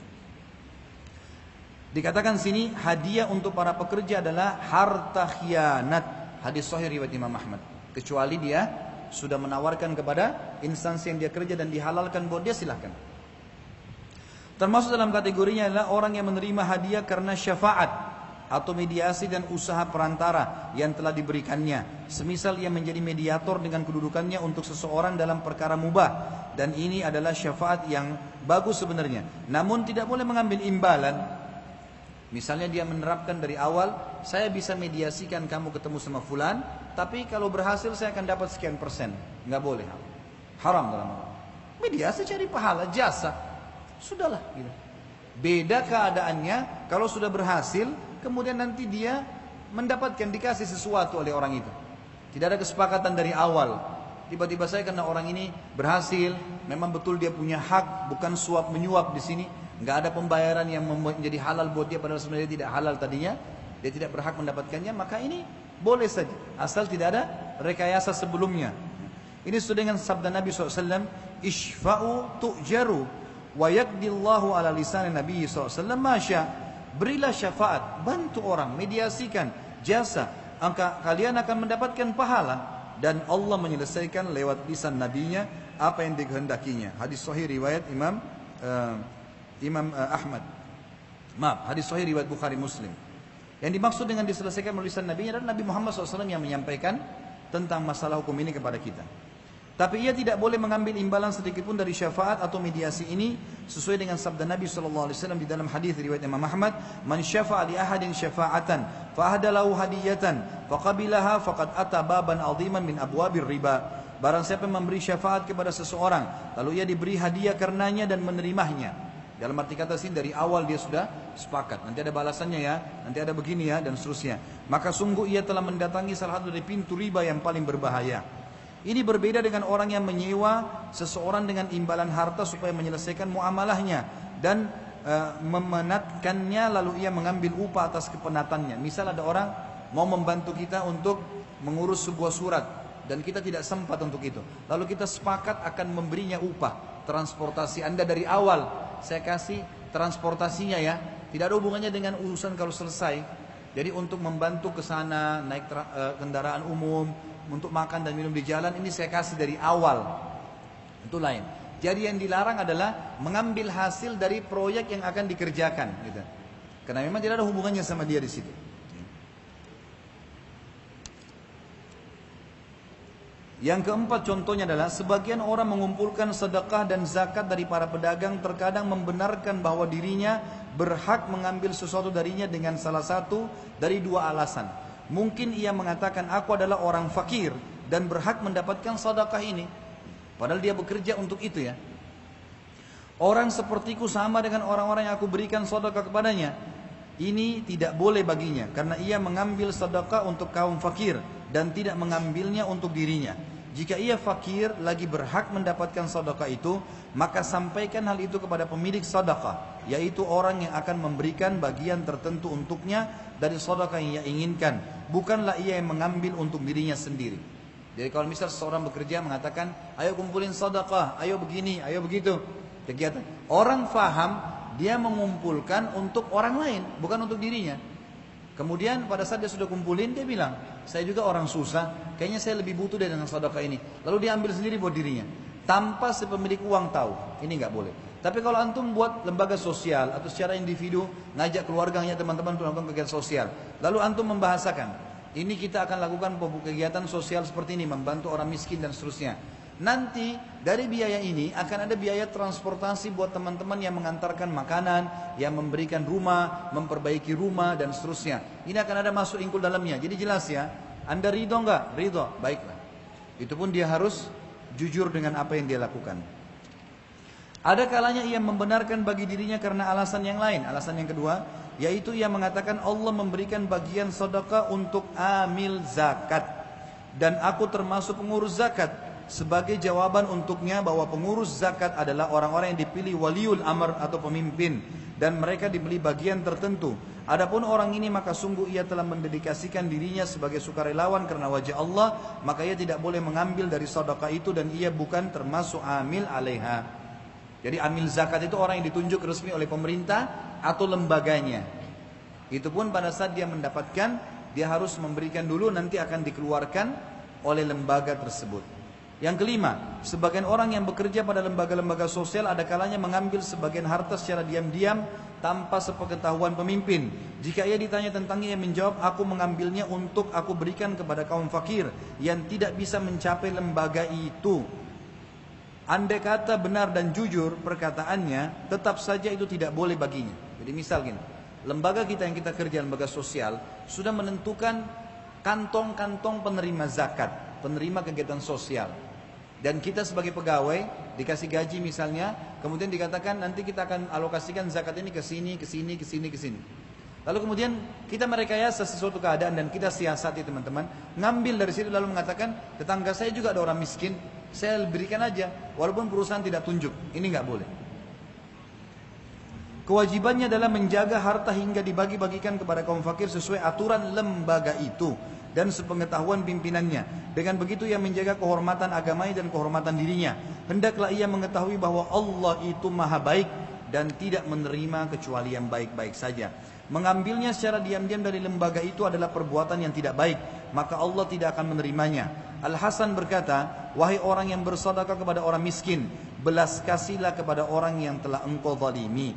Speaker 1: Dikatakan sini, hadiah untuk para pekerja adalah harta khianat. Hadis sahih riwayat Imam Ahmad. Kecuali dia sudah menawarkan kepada instansi yang dia kerja dan dihalalkan buat dia, silahkan. Termasuk dalam kategorinya adalah orang yang menerima hadiah karena syafaat atau mediasi dan usaha perantara yang telah diberikannya. Semisal ia menjadi mediator dengan kedudukannya untuk seseorang dalam perkara mubah. Dan ini adalah syafaat yang bagus sebenarnya. Namun tidak boleh mengambil imbalan. Misalnya dia menerapkan dari awal, saya bisa mediasikan kamu ketemu sama fulan, tapi kalau berhasil saya akan dapat sekian persen. Nggak boleh. Haram dalam agama. Mediasi cari pahala, jasa. Sudahlah. Gitu. Beda keadaannya kalau sudah berhasil, kemudian nanti dia mendapatkan, dikasih sesuatu oleh orang itu. Tidak ada kesepakatan dari awal. Tiba-tiba saya karena orang ini berhasil, memang betul dia punya hak, bukan suap menyuap di sini. Nggak ada pembayaran yang menjadi halal buat dia padahal sebenarnya tidak halal tadinya, dia tidak berhak mendapatkannya, maka ini boleh saja asal tidak ada rekayasa sebelumnya. Ini sesuai dengan sabda Nabi SAW, ishfa'u tu'jaru wa yakdillahu ala lisan Nabi SAW masya. Berilah syafaat, bantu orang, mediasikan, jasa, maka kalian akan mendapatkan pahala dan Allah menyelesaikan lewat lisan nabinya apa yang dikehendakinya. Hadis sahih riwayat Imam Ahmad. Maaf, hadis sahih riwayat Bukhari Muslim. Yang dimaksud dengan diselesaikan melalui lisan Nabi adalah Nabi Muhammad SAW yang menyampaikan tentang masalah hukum ini kepada kita. Tapi ia tidak boleh mengambil imbalan sedikit pun dari syafaat atau mediasi ini sesuai dengan sabda Nabi SAW di dalam hadis riwayat Imam Ahmad, "Man syafa'a li ahadin syafa'atan fa ahda lahu hadiyatan faqabilaha faqad ata baban 'aziman min abwabir riba." Barang siapa yang memberi syafaat kepada seseorang lalu ia diberi hadiah karenanya dan menerimanya. Dalam arti kata sini dari awal dia sudah sepakat. Nanti ada balasannya ya, nanti ada begini ya dan seterusnya. Maka sungguh ia telah mendatangi salah satu dari pintu riba yang paling berbahaya. Ini berbeda dengan orang yang menyewa seseorang dengan imbalan harta supaya menyelesaikan muamalahnya dan memenatkannya lalu ia mengambil upah atas kepenatannya. Misal ada orang mau membantu kita untuk mengurus sebuah surat dan kita tidak sempat untuk itu. Lalu kita sepakat akan memberinya upah transportasi Anda dari awal. Saya kasih transportasinya ya, tidak ada hubungannya dengan urusan kalau selesai. Jadi untuk membantu ke sana naik kendaraan umum, untuk makan dan minum di jalan ini saya kasih dari awal. Itu lain. Jadi yang dilarang adalah mengambil hasil dari proyek yang akan dikerjakan, gitu. Karena memang tidak ada hubungannya sama dia di situ. Yang keempat contohnya adalah sebagian orang mengumpulkan sedekah dan zakat dari para pedagang terkadang membenarkan bahwa dirinya berhak mengambil sesuatu darinya dengan salah satu dari dua alasan. Mungkin ia mengatakan aku adalah orang fakir dan berhak mendapatkan sedekah ini. Padahal dia bekerja untuk itu ya. Orang sepertiku sama dengan orang-orang yang aku berikan sedekah kepadanya. Ini tidak boleh baginya karena ia mengambil sedekah untuk kaum fakir dan tidak mengambilnya untuk dirinya. Jika ia fakir lagi berhak mendapatkan sedekah itu, maka sampaikan hal itu kepada pemilik sedekah, yaitu orang yang akan memberikan bagian tertentu untuknya dari sedekah yang ia inginkan, bukanlah ia yang mengambil untuk dirinya sendiri. Jadi kalau misal seseorang bekerja mengatakan, ayo kumpulin sedekah, ayo begini, ayo begitu, kegiatan. Orang faham dia mengumpulkan untuk orang lain, bukan untuk dirinya. Kemudian pada saat dia sudah kumpulin, dia bilang, saya juga orang susah, kayaknya saya lebih butuh dengan sedekah ini. Lalu dia ambil sendiri buat dirinya, tanpa si pemilik uang tahu. Ini nggak boleh. Tapi kalau antum buat lembaga sosial atau secara individu, ngajak keluarganya teman-teman untuk melakukan kegiatan sosial, lalu antum membahasakan, ini kita akan lakukan kegiatan sosial seperti ini, membantu orang miskin dan seterusnya. Nanti dari biaya ini akan ada biaya transportasi buat teman-teman yang mengantarkan makanan, yang memberikan rumah, memperbaiki rumah dan seterusnya. Ini akan ada masuk include dalamnya. Jadi jelas ya, Anda ridho enggak? Ridho, baiklah. Itu pun dia harus jujur dengan apa yang dia lakukan. Ada kalanya ia membenarkan bagi dirinya karena alasan yang lain. Alasan yang kedua, yaitu ia mengatakan Allah memberikan bagian sedekah untuk amil zakat, dan aku termasuk pengurus zakat. Sebagai jawaban untuknya bahwa pengurus zakat adalah orang-orang yang dipilih waliul amr atau pemimpin, dan mereka diberi bagian tertentu. Adapun orang ini maka sungguh ia telah mendedikasikan dirinya sebagai sukarelawan karena wajah Allah, maka ia tidak boleh mengambil dari sedekah itu dan ia bukan termasuk amil alaiha. Jadi amil zakat itu orang yang ditunjuk resmi oleh pemerintah atau lembaganya. Itu pun pada saat dia mendapatkan, dia harus memberikan dulu, nanti akan dikeluarkan oleh lembaga tersebut. Yang kelima, sebagian orang yang bekerja pada lembaga-lembaga sosial ada kalanya mengambil sebagian harta secara diam-diam tanpa sepengetahuan pemimpin. Jika ia ditanya tentangnya, ia menjawab, aku mengambilnya untuk aku berikan kepada kaum fakir yang tidak bisa mencapai lembaga itu. Andai kata benar dan jujur perkataannya, tetap saja itu tidak boleh baginya. Jadi misal gini, lembaga kita yang kita kerja, lembaga sosial, sudah menentukan kantong-kantong penerima zakat, penerima kegiatan sosial. Dan kita sebagai pegawai dikasih gaji misalnya, kemudian dikatakan nanti kita akan alokasikan zakat ini ke sini, ke sini, ke sini, ke sini. Lalu kemudian kita merekayasa sesuatu keadaan dan kita siasati teman-teman, ngambil dari situ lalu mengatakan tetangga saya juga ada orang miskin, saya berikan aja, walaupun perusahaan tidak tunjuk. Ini nggak boleh. Kewajibannya adalah menjaga harta hingga dibagi-bagikan kepada kaum fakir sesuai aturan lembaga itu dan sepengetahuan pimpinannya. Dengan begitu ia menjaga kehormatan agamanya dan kehormatan dirinya. Hendaklah ia mengetahui bahwa Allah itu maha baik dan tidak menerima kecuali yang baik-baik saja. Mengambilnya secara diam-diam dari lembaga itu adalah perbuatan yang tidak baik, maka Allah tidak akan menerimanya. Al-Hasan berkata, wahai orang yang bersedekah kepada orang miskin, belas kasihlah kepada orang yang telah engkau zalimi.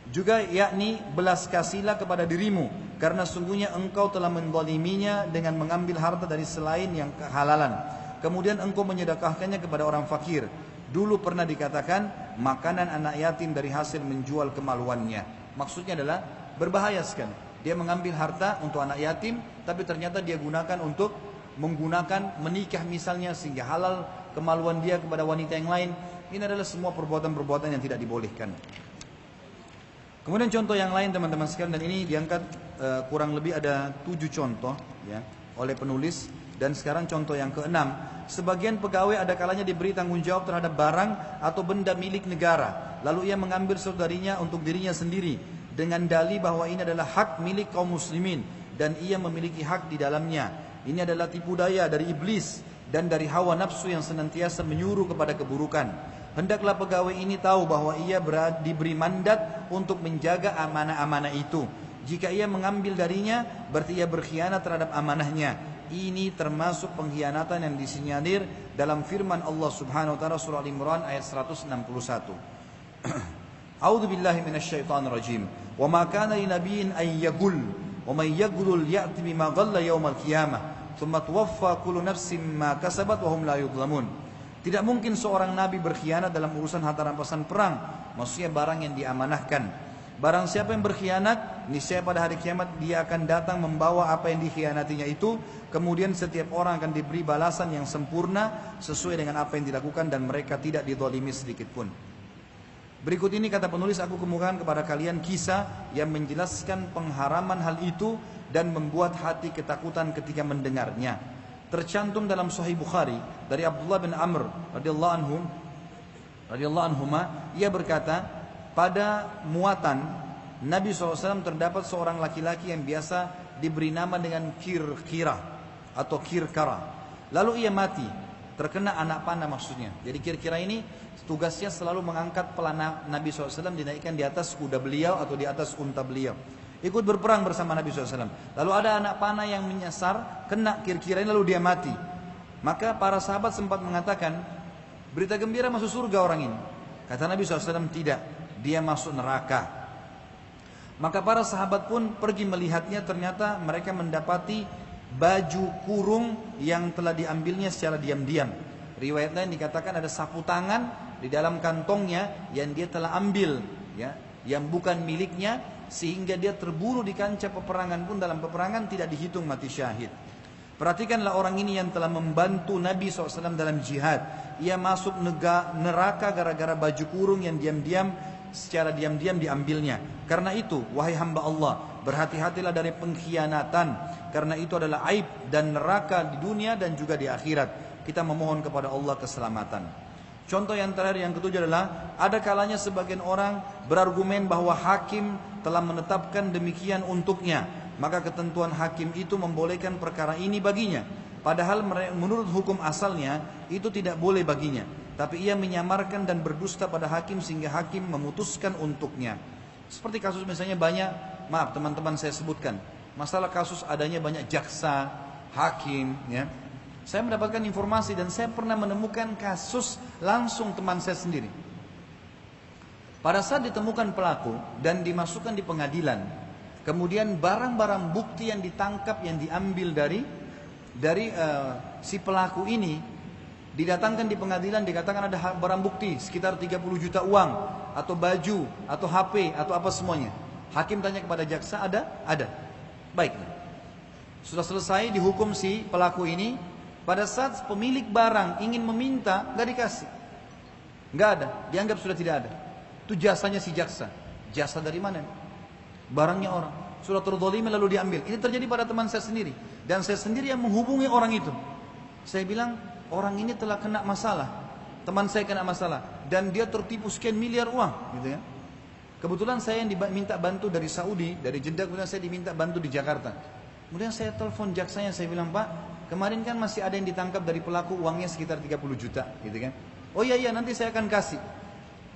Speaker 1: Juga yakni belas kasihlah kepada dirimu, karena sungguhnya engkau telah menzaliminya dengan mengambil harta dari selain yang kehalalan. Kemudian engkau menyedekahkannya kepada orang fakir. Dulu pernah dikatakan makanan anak yatim dari hasil menjual kemaluannya. Maksudnya adalah berbahaya sekali. Dia mengambil harta untuk anak yatim, tapi ternyata dia gunakan untuk menggunakan menikah misalnya, sehingga halal kemaluan dia kepada wanita yang lain. Ini adalah semua perbuatan-perbuatan yang tidak dibolehkan. Kemudian contoh yang lain teman-teman sekalian, dan ini diangkat kurang lebih ada 7 contoh ya oleh penulis. Dan sekarang contoh yang ke-6, sebagian pegawai ada kalanya diberi tanggung jawab terhadap barang atau benda milik negara, lalu ia mengambil sesuatu darinya untuk dirinya sendiri dengan dalih bahwa ini adalah hak milik kaum muslimin dan ia memiliki hak di dalamnya. Ini adalah tipu daya dari iblis dan dari hawa nafsu yang senantiasa menyuruh kepada keburukan. Hendaklah pegawai ini tahu bahwa ia diberi mandat untuk menjaga amanah-amanah itu. Jika ia mengambil darinya, berarti ia berkhianat terhadap amanahnya. Ini termasuk pengkhianatan yang disinyalir dalam firman Allah Subhanahu wa taala surah Al-Imran ayat 161. A'udzu billahi minasyaitonir rajim. Wa ma kana linabiyyin ay yaghul wa may yaghlul ya'ti bima ghalla yaumal qiyamah thumma tuwaffa kullu nafsin ma kasabat wa hum la yudhlamun. Tidak mungkin seorang nabi berkhianat dalam urusan harta rampasan perang, maksudnya barang yang diamanahkan. Barang siapa yang berkhianat, niscaya pada hari kiamat dia akan datang membawa apa yang dikhianatinya itu. Kemudian setiap orang akan diberi balasan yang sempurna sesuai dengan apa yang dilakukan dan mereka tidak dizalimi sedikit pun. Berikut ini kata penulis, aku kemukakan kepada kalian kisah yang menjelaskan pengharaman hal itu dan membuat hati ketakutan ketika mendengarnya. Tercantum dalam Sahih Bukhari dari Abdullah bin Amr radhiyallahu anhuma, ia berkata, pada muatan Nabi SAW terdapat seorang laki-laki yang biasa diberi nama dengan Kirkira atau Kirkara. Lalu ia mati, terkena anak panah maksudnya. Jadi Kirkira ini tugasnya selalu mengangkat pelana Nabi SAW, dinaikkan di atas kuda beliau atau di atas unta beliau. Ikut berperang bersama Nabi SAW. Lalu ada anak panah yang menyasar, kena Kirkira ini lalu dia mati. Maka para sahabat sempat mengatakan, berita gembira masuk surga orang ini. Kata Nabi SAW, tidak, dia masuk neraka. Maka para sahabat pun pergi melihatnya, ternyata mereka mendapati baju kurung yang telah diambilnya secara diam-diam. Riwayat lain dikatakan ada sapu tangan di dalam kantongnya yang dia telah ambil, ya, yang bukan miliknya, sehingga dia terbunuh di kancah peperangan pun dalam peperangan tidak dihitung mati syahid. Perhatikanlah orang ini yang telah membantu Nabi SAW dalam jihad. Ia masuk neraka gara-gara baju kurung yang diam-diam, secara diam-diam diambilnya. Karena itu, wahai hamba Allah, berhati-hatilah dari pengkhianatan. Karena itu adalah aib dan neraka di dunia dan juga di akhirat. Kita memohon kepada Allah keselamatan. Contoh yang terakhir, yang ketujuh adalah, ada kalanya sebagian orang berargumen bahwa hakim telah menetapkan demikian untuknya, maka ketentuan hakim itu membolehkan perkara ini baginya. Padahal menurut hukum asalnya itu tidak boleh baginya. Tapi ia menyamarkan dan berdusta pada hakim sehingga hakim memutuskan untuknya. Seperti kasus misalnya banyak, maaf teman-teman saya sebutkan, masalah kasus adanya banyak jaksa, hakim, ya. Saya mendapatkan informasi dan saya pernah menemukan kasus langsung teman saya sendiri. Pada saat ditemukan pelaku dan dimasukkan di pengadilan, kemudian barang-barang bukti yang ditangkap, yang diambil dari si pelaku ini, didatangkan di pengadilan, dikatakan ada barang bukti sekitar 30 juta uang, atau baju, atau HP, atau apa semuanya. Hakim tanya kepada jaksa, ada? Ada. Baik. Sudah selesai dihukum si pelaku ini. Pada saat pemilik barang ingin meminta, nggak dikasih. Nggak ada, dianggap sudah tidak ada. Itu jasanya si jaksa. Jasa dari mana? Barangnya orang. Sudah terzalimi lalu diambil. Ini terjadi pada teman saya sendiri. Dan saya sendiri yang menghubungi orang itu. Saya bilang, orang ini telah kena masalah. Teman saya kena masalah. Dan dia tertipu sekian miliar uang. Gitu ya. Kebetulan saya yang diminta bantu dari Saudi, dari Jeddah, kemudian saya diminta bantu di Jakarta. Kemudian saya telepon jaksanya, saya bilang, Pak, kemarin kan masih ada yang ditangkap dari pelaku, uangnya sekitar 30 juta. Gitu kan. Oh iya, nanti saya akan kasih.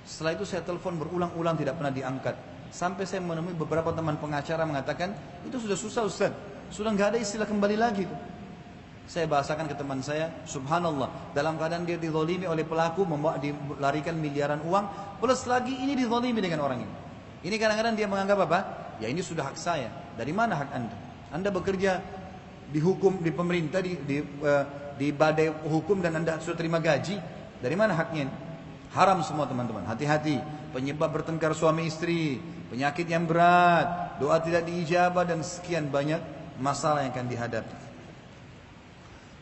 Speaker 1: Setelah itu saya telepon berulang-ulang tidak pernah diangkat. Sampai saya menemui beberapa teman pengacara mengatakan, itu sudah susah Ustaz. Sudah nggak ada istilah kembali lagi tuh. Saya bahasakan ke teman saya, subhanallah, dalam keadaan dia dizalimi oleh pelaku, dilarikan miliaran uang, plus lagi ini dizalimi dengan orang ini. Ini kadang-kadang dia menganggap apa? Ya ini sudah hak saya. Dari mana hak Anda? Anda bekerja di hukum, di pemerintah, di badai hukum dan Anda sudah terima gaji. Dari mana haknya? Haram semua teman-teman. Hati-hati. Penyebab bertengkar suami istri, penyakit yang berat, doa tidak diijabah, dan sekian banyak masalah yang akan dihadapi.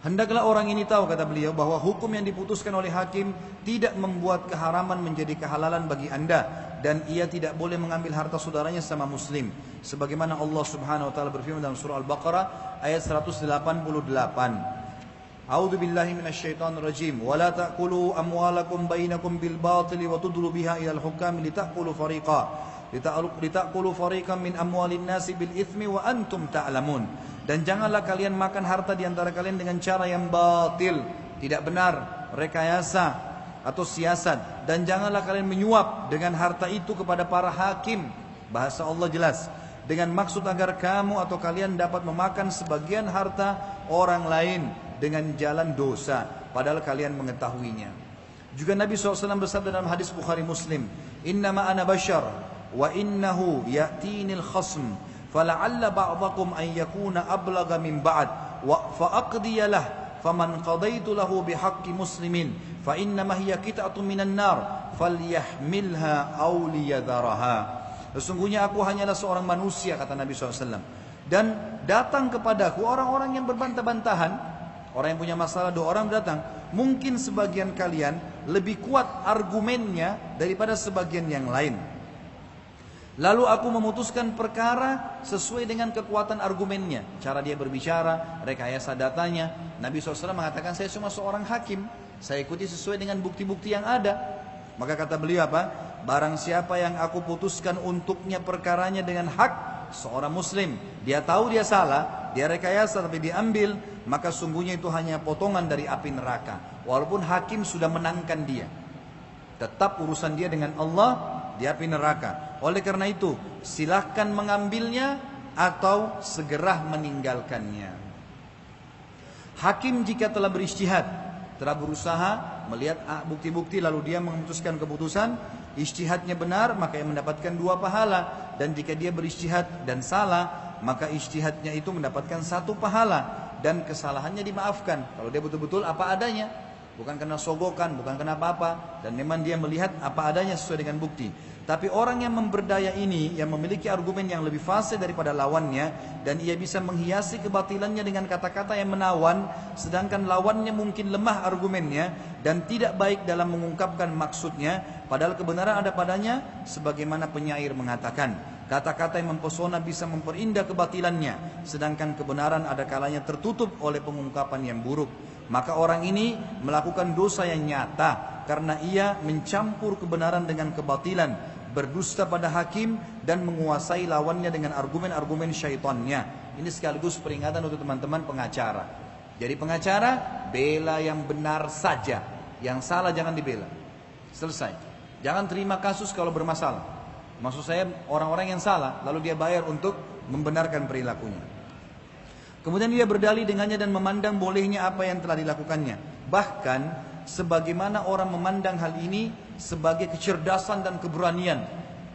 Speaker 1: Hendaklah orang ini tahu, kata beliau, bahwa hukum yang diputuskan oleh hakim tidak membuat keharaman menjadi kehalalan bagi anda, dan ia tidak boleh mengambil harta saudaranya sama muslim. Sebagaimana Allah Subhanahu wa taala berfirman dalam surah Al-Baqarah ayat 188. A'udzu billahi minasyaitonir rajim. Wa la ta'kulu amwalakum bainakum bil batili wa tudlu biha ila al-hukam litakulu fariqan min amwalin nasi bil itsmi wa antum ta'lamun. Dan janganlah kalian makan harta di antara kalian dengan cara yang batil, tidak benar, rekayasa atau siasat. Dan janganlah kalian menyuap dengan harta itu kepada para hakim. Bahasa Allah jelas, dengan maksud agar kamu atau kalian dapat memakan sebagian harta orang lain dengan jalan dosa, padahal kalian mengetahuinya. Juga Nabi SAW bersabda dalam hadis Bukhari Muslim, innama ana bashar wa innahu ya'tinil khasm fala'alla ba'dakum an yakuna ablagha min ba'd wa fa'aqdiya lah faman qadaitu lahu bihaqqi muslimin fa innama hiya qit'atun minan nar falyahmilha aw liyadharaha. Sesungguhnya aku hanyalah seorang manusia, kata Nabi SAW, dan datang kepadaku orang-orang yang berbantah-bantahan, orang yang punya masalah, dua orang datang. Mungkin sebagian kalian lebih kuat argumennya daripada sebagian yang lain. Lalu aku memutuskan perkara sesuai dengan kekuatan argumennya, cara dia berbicara, rekayasa datanya. Nabi SAW mengatakan, saya cuma seorang hakim, saya ikuti sesuai dengan bukti-bukti yang ada. Maka kata beliau apa? Barang siapa yang aku putuskan untuknya perkaranya dengan hak seorang muslim, dia tahu dia salah, dia rekayasa tapi diambil, maka sungguhnya itu hanya potongan dari api neraka. Walaupun hakim sudah menangkan dia, tetap urusan dia dengan Allah di api neraka. Oleh karena itu, silahkan mengambilnya atau segera meninggalkannya. Hakim jika telah berijtihad Setelah berusaha melihat bukti-bukti lalu dia memutuskan keputusan, ijtihadnya benar maka ia mendapatkan 2 pahala, dan jika dia berijtihad dan salah maka ijtihadnya itu mendapatkan 1 pahala dan kesalahannya dimaafkan. Kalau dia betul-betul apa adanya, bukan karena sogokan, bukan karena apa-apa, dan memang dia melihat apa adanya sesuai dengan bukti. Tapi orang yang memberdaya ini, yang memiliki argumen yang lebih fasih daripada lawannya, dan ia bisa menghiasi kebatilannya dengan kata-kata yang menawan, sedangkan lawannya mungkin lemah argumennya dan tidak baik dalam mengungkapkan maksudnya, padahal kebenaran ada padanya, sebagaimana penyair mengatakan, kata-kata yang mempesona bisa memperindah kebatilannya, sedangkan kebenaran ada kalanya tertutup oleh pengungkapan yang buruk. Maka orang ini melakukan dosa yang nyata karena ia mencampur kebenaran dengan kebatilan, berdusta pada hakim dan menguasai lawannya dengan argumen-argumen syaitannya. Ini sekaligus peringatan untuk teman-teman pengacara. Jadi pengacara, bela yang benar saja, yang salah jangan dibela. Selesai. Jangan terima kasus kalau bermasalah. Maksud saya orang-orang yang salah lalu dia bayar untuk membenarkan perilakunya. Kemudian dia berdalih dengannya dan memandang bolehnya apa yang telah dilakukannya. Bahkan sebagaimana orang memandang hal ini sebagai kecerdasan dan keberanian.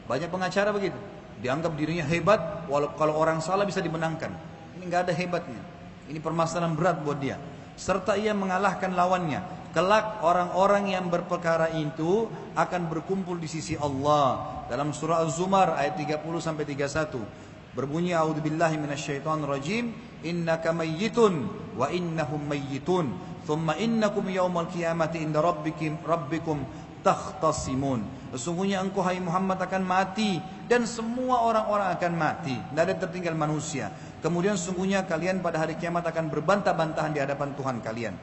Speaker 1: Banyak pengacara begitu. Dianggap dirinya hebat walau kalau orang salah bisa dimenangkan. Ini nggak ada hebatnya. Ini permasalahan berat buat dia. Serta ia mengalahkan lawannya. Kelak orang-orang yang berperkara itu akan berkumpul di sisi Allah. Dalam surah Az-Zumar ayat 30 sampai 31. Berbunyi a'udzubillahi minasyaitonirrajim, innaka mayyitun wa innahum mayyitun thumma innakum yaumal qiyamati inda rabbikum takhtasimun. Sesungguhnya engkau hai Muhammad akan mati dan semua orang-orang akan mati, tidak ada yang tertinggal manusia. Kemudian sesungguhnya kalian pada hari kiamat akan berbantah-bantahan di hadapan Tuhan kalian.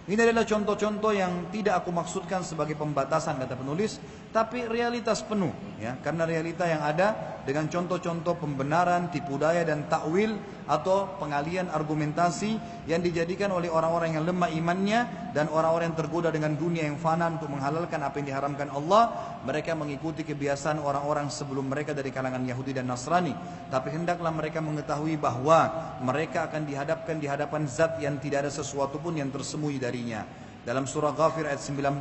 Speaker 1: Ini adalah contoh-contoh yang tidak aku maksudkan sebagai pembatasan kata penulis, tapi realitas penuh ya, karena realita yang ada dengan contoh-contoh pembenaran, tipu daya dan takwil atau pengalian argumentasi yang dijadikan oleh orang-orang yang lemah imannya dan orang-orang yang tergoda dengan dunia yang fana untuk menghalalkan apa yang diharamkan Allah. Mereka mengikuti kebiasaan orang-orang sebelum mereka dari kalangan Yahudi dan Nasrani, tapi hendaklah mereka mengetahui bahwa mereka akan dihadapkan di hadapan zat yang tidak ada sesuatu pun yang tersembunyi darinya. Dalam surah Ghafir ayat 19,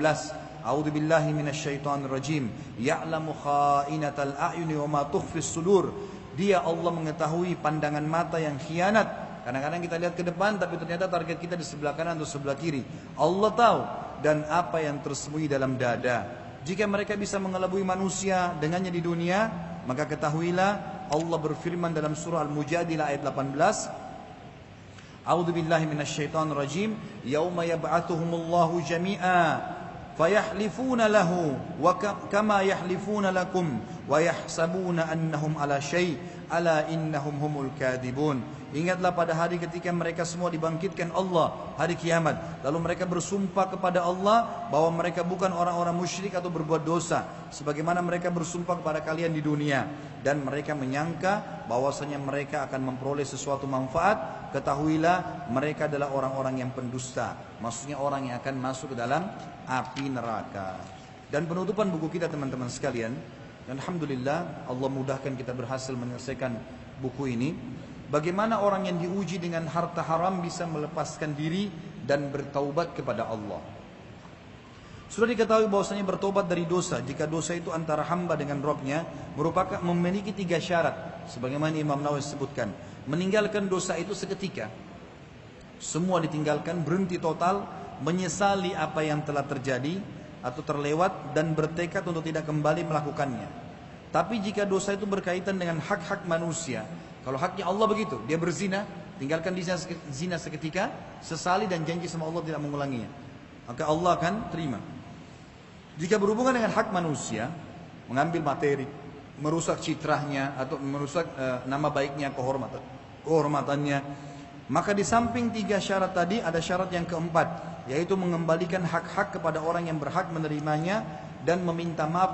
Speaker 1: a'udzubillahi minasyaitonirrajim, ya'lamu kha'inatal a'yuni wa ma tukhfis sudur. Dia Allah mengetahui pandangan mata yang khianat. Kadang-kadang kita lihat ke depan tapi ternyata target kita di sebelah kanan atau sebelah kiri. Allah tahu, dan apa yang tersembunyi dalam dada. Jika mereka bisa mengelabui manusia dengannya di dunia, maka ketahuilah Allah berfirman dalam surah Al-Mujadilah ayat 18, a'udzubillahi minasyaitonirrajim, yauma yab'atsuhumullahu jami'a fayahlifuna lahu wa kama yahlifuna lakum wa yahsabuna annahum ala syai' ala innahum humul kadhibun. Ingatlah pada hari ketika mereka semua dibangkitkan Allah hari kiamat, lalu mereka bersumpah kepada Allah bahwa mereka bukan orang-orang musyrik atau berbuat dosa sebagaimana mereka bersumpah kepada kalian di dunia, dan mereka menyangka bahwasanya mereka akan memperoleh sesuatu manfaat. Ketahuilah mereka adalah orang-orang yang pendusta, maksudnya orang yang akan masuk ke dalam api neraka. Dan penutupan buku kita teman-teman sekalian, dan alhamdulillah Allah mudahkan kita berhasil menyelesaikan buku ini. Bagaimana orang yang diuji dengan harta haram bisa melepaskan diri dan bertaubat kepada Allah. Sudah diketahui bahwasanya bertobat dari dosa, jika dosa itu antara hamba dengan Rabb-nya, merupakan memiliki 3 syarat. Sebagaimana Imam Nawawi sebutkan, meninggalkan dosa itu seketika. Semua ditinggalkan, berhenti total, menyesali apa yang telah terjadi atau terlewat dan bertekad untuk tidak kembali melakukannya. Tapi jika dosa itu berkaitan dengan hak-hak manusia, kalau haknya Allah begitu, dia berzina, tinggalkan zina seketika, sesali dan janji sama Allah tidak mengulanginya, maka Allah akan terima. Jika berhubungan dengan hak manusia, mengambil materi, merusak citranya atau merusak nama baiknya, kehormatannya, maka di samping 3 syarat tadi ada syarat yang keempat, yaitu mengembalikan hak-hak kepada orang yang berhak menerimanya dan meminta maaf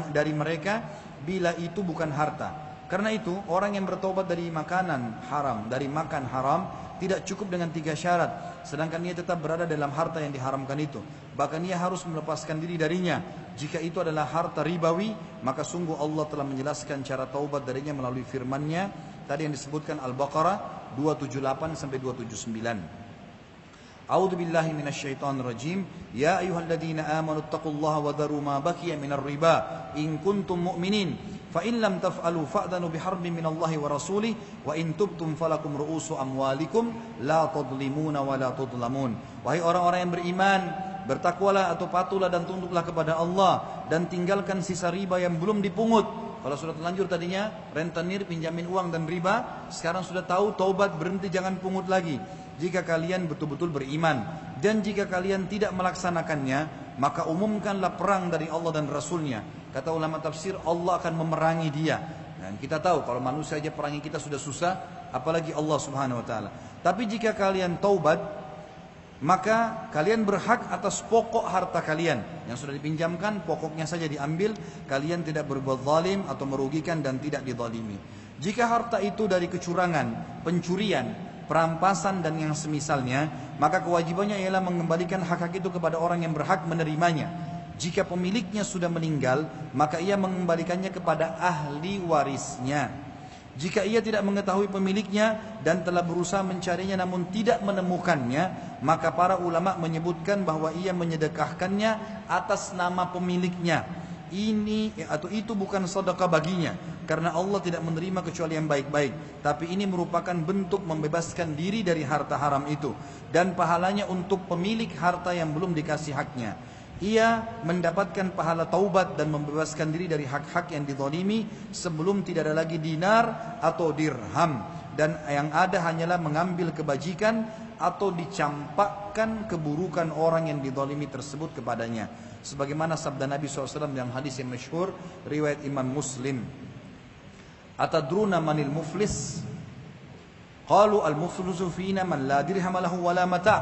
Speaker 1: dari mereka bila itu bukan harta. Karena itu orang yang bertobat dari makanan haram, dari makan haram, tidak cukup dengan 3 syarat, sedangkan ia tetap berada dalam harta yang diharamkan itu. Bahkan ia harus melepaskan diri darinya. Jika itu adalah harta ribawi, maka sungguh Allah telah menjelaskan cara taubat darinya melalui firman-Nya tadi yang disebutkan Al-Baqarah 278 sampai 279. A'udzu billahi minasyaitonir rajim. Ya ayyuhalladzina amanu taqullaha wa dharu ma baqiya minar riba in kuntum mu'minin. Fa in lam taf'alu fa'dhanu biharbin minallahi wa rasulih wa in tubtum falakum ru'usu amwalikum la tadlimuna wa la tudlamun. Wahai orang-orang yang beriman, bertakwalah atau patuhlah dan tunduklah kepada Allah dan tinggalkan sisa riba yang belum dipungut. Kalau sudah terlanjur tadinya rentenir, pinjamin uang dan riba, sekarang sudah tahu, taubat, berhenti, jangan pungut lagi. Jika kalian betul-betul beriman, dan jika kalian tidak melaksanakannya, maka umumkanlah perang dari Allah dan Rasulnya. Kata ulama tafsir, Allah akan memerangi dia. Dan kita tahu kalau manusia aja perangi kita sudah susah, apalagi Allah Subhanahu Wa Taala. Tapi jika kalian taubat, maka kalian berhak atas pokok harta kalian yang sudah dipinjamkan, pokoknya saja diambil. Kalian tidak berbuat zalim atau merugikan dan tidak dizalimi. Jika harta itu dari kecurangan, pencurian, perampasan dan yang semisalnya, maka kewajibannya ialah mengembalikan hak-hak itu kepada orang yang berhak menerimanya. Jika pemiliknya sudah meninggal, maka ia mengembalikannya kepada ahli warisnya. Jika ia tidak mengetahui pemiliknya dan telah berusaha mencarinya namun tidak menemukannya, maka para ulama menyebutkan bahwa ia menyedekahkannya atas nama pemiliknya. Ini atau itu bukan sedekah baginya, karena Allah tidak menerima kecuali yang baik-baik. Tapi ini merupakan bentuk membebaskan diri dari harta haram itu, dan pahalanya untuk pemilik harta yang belum dikasih haknya. Ia mendapatkan pahala taubat dan membebaskan diri dari hak-hak yang dizalimi sebelum tidak ada lagi dinar atau dirham, dan yang ada hanyalah mengambil kebajikan atau dicampakkan keburukan orang yang dizalimi tersebut kepadanya. Sebagaimana sabda Nabi SAW dalam hadis yang masyhur riwayat Imam Muslim. Atadruna manil muflis? Qalu al-muflisu fina man la dirham lahu wa la mata'.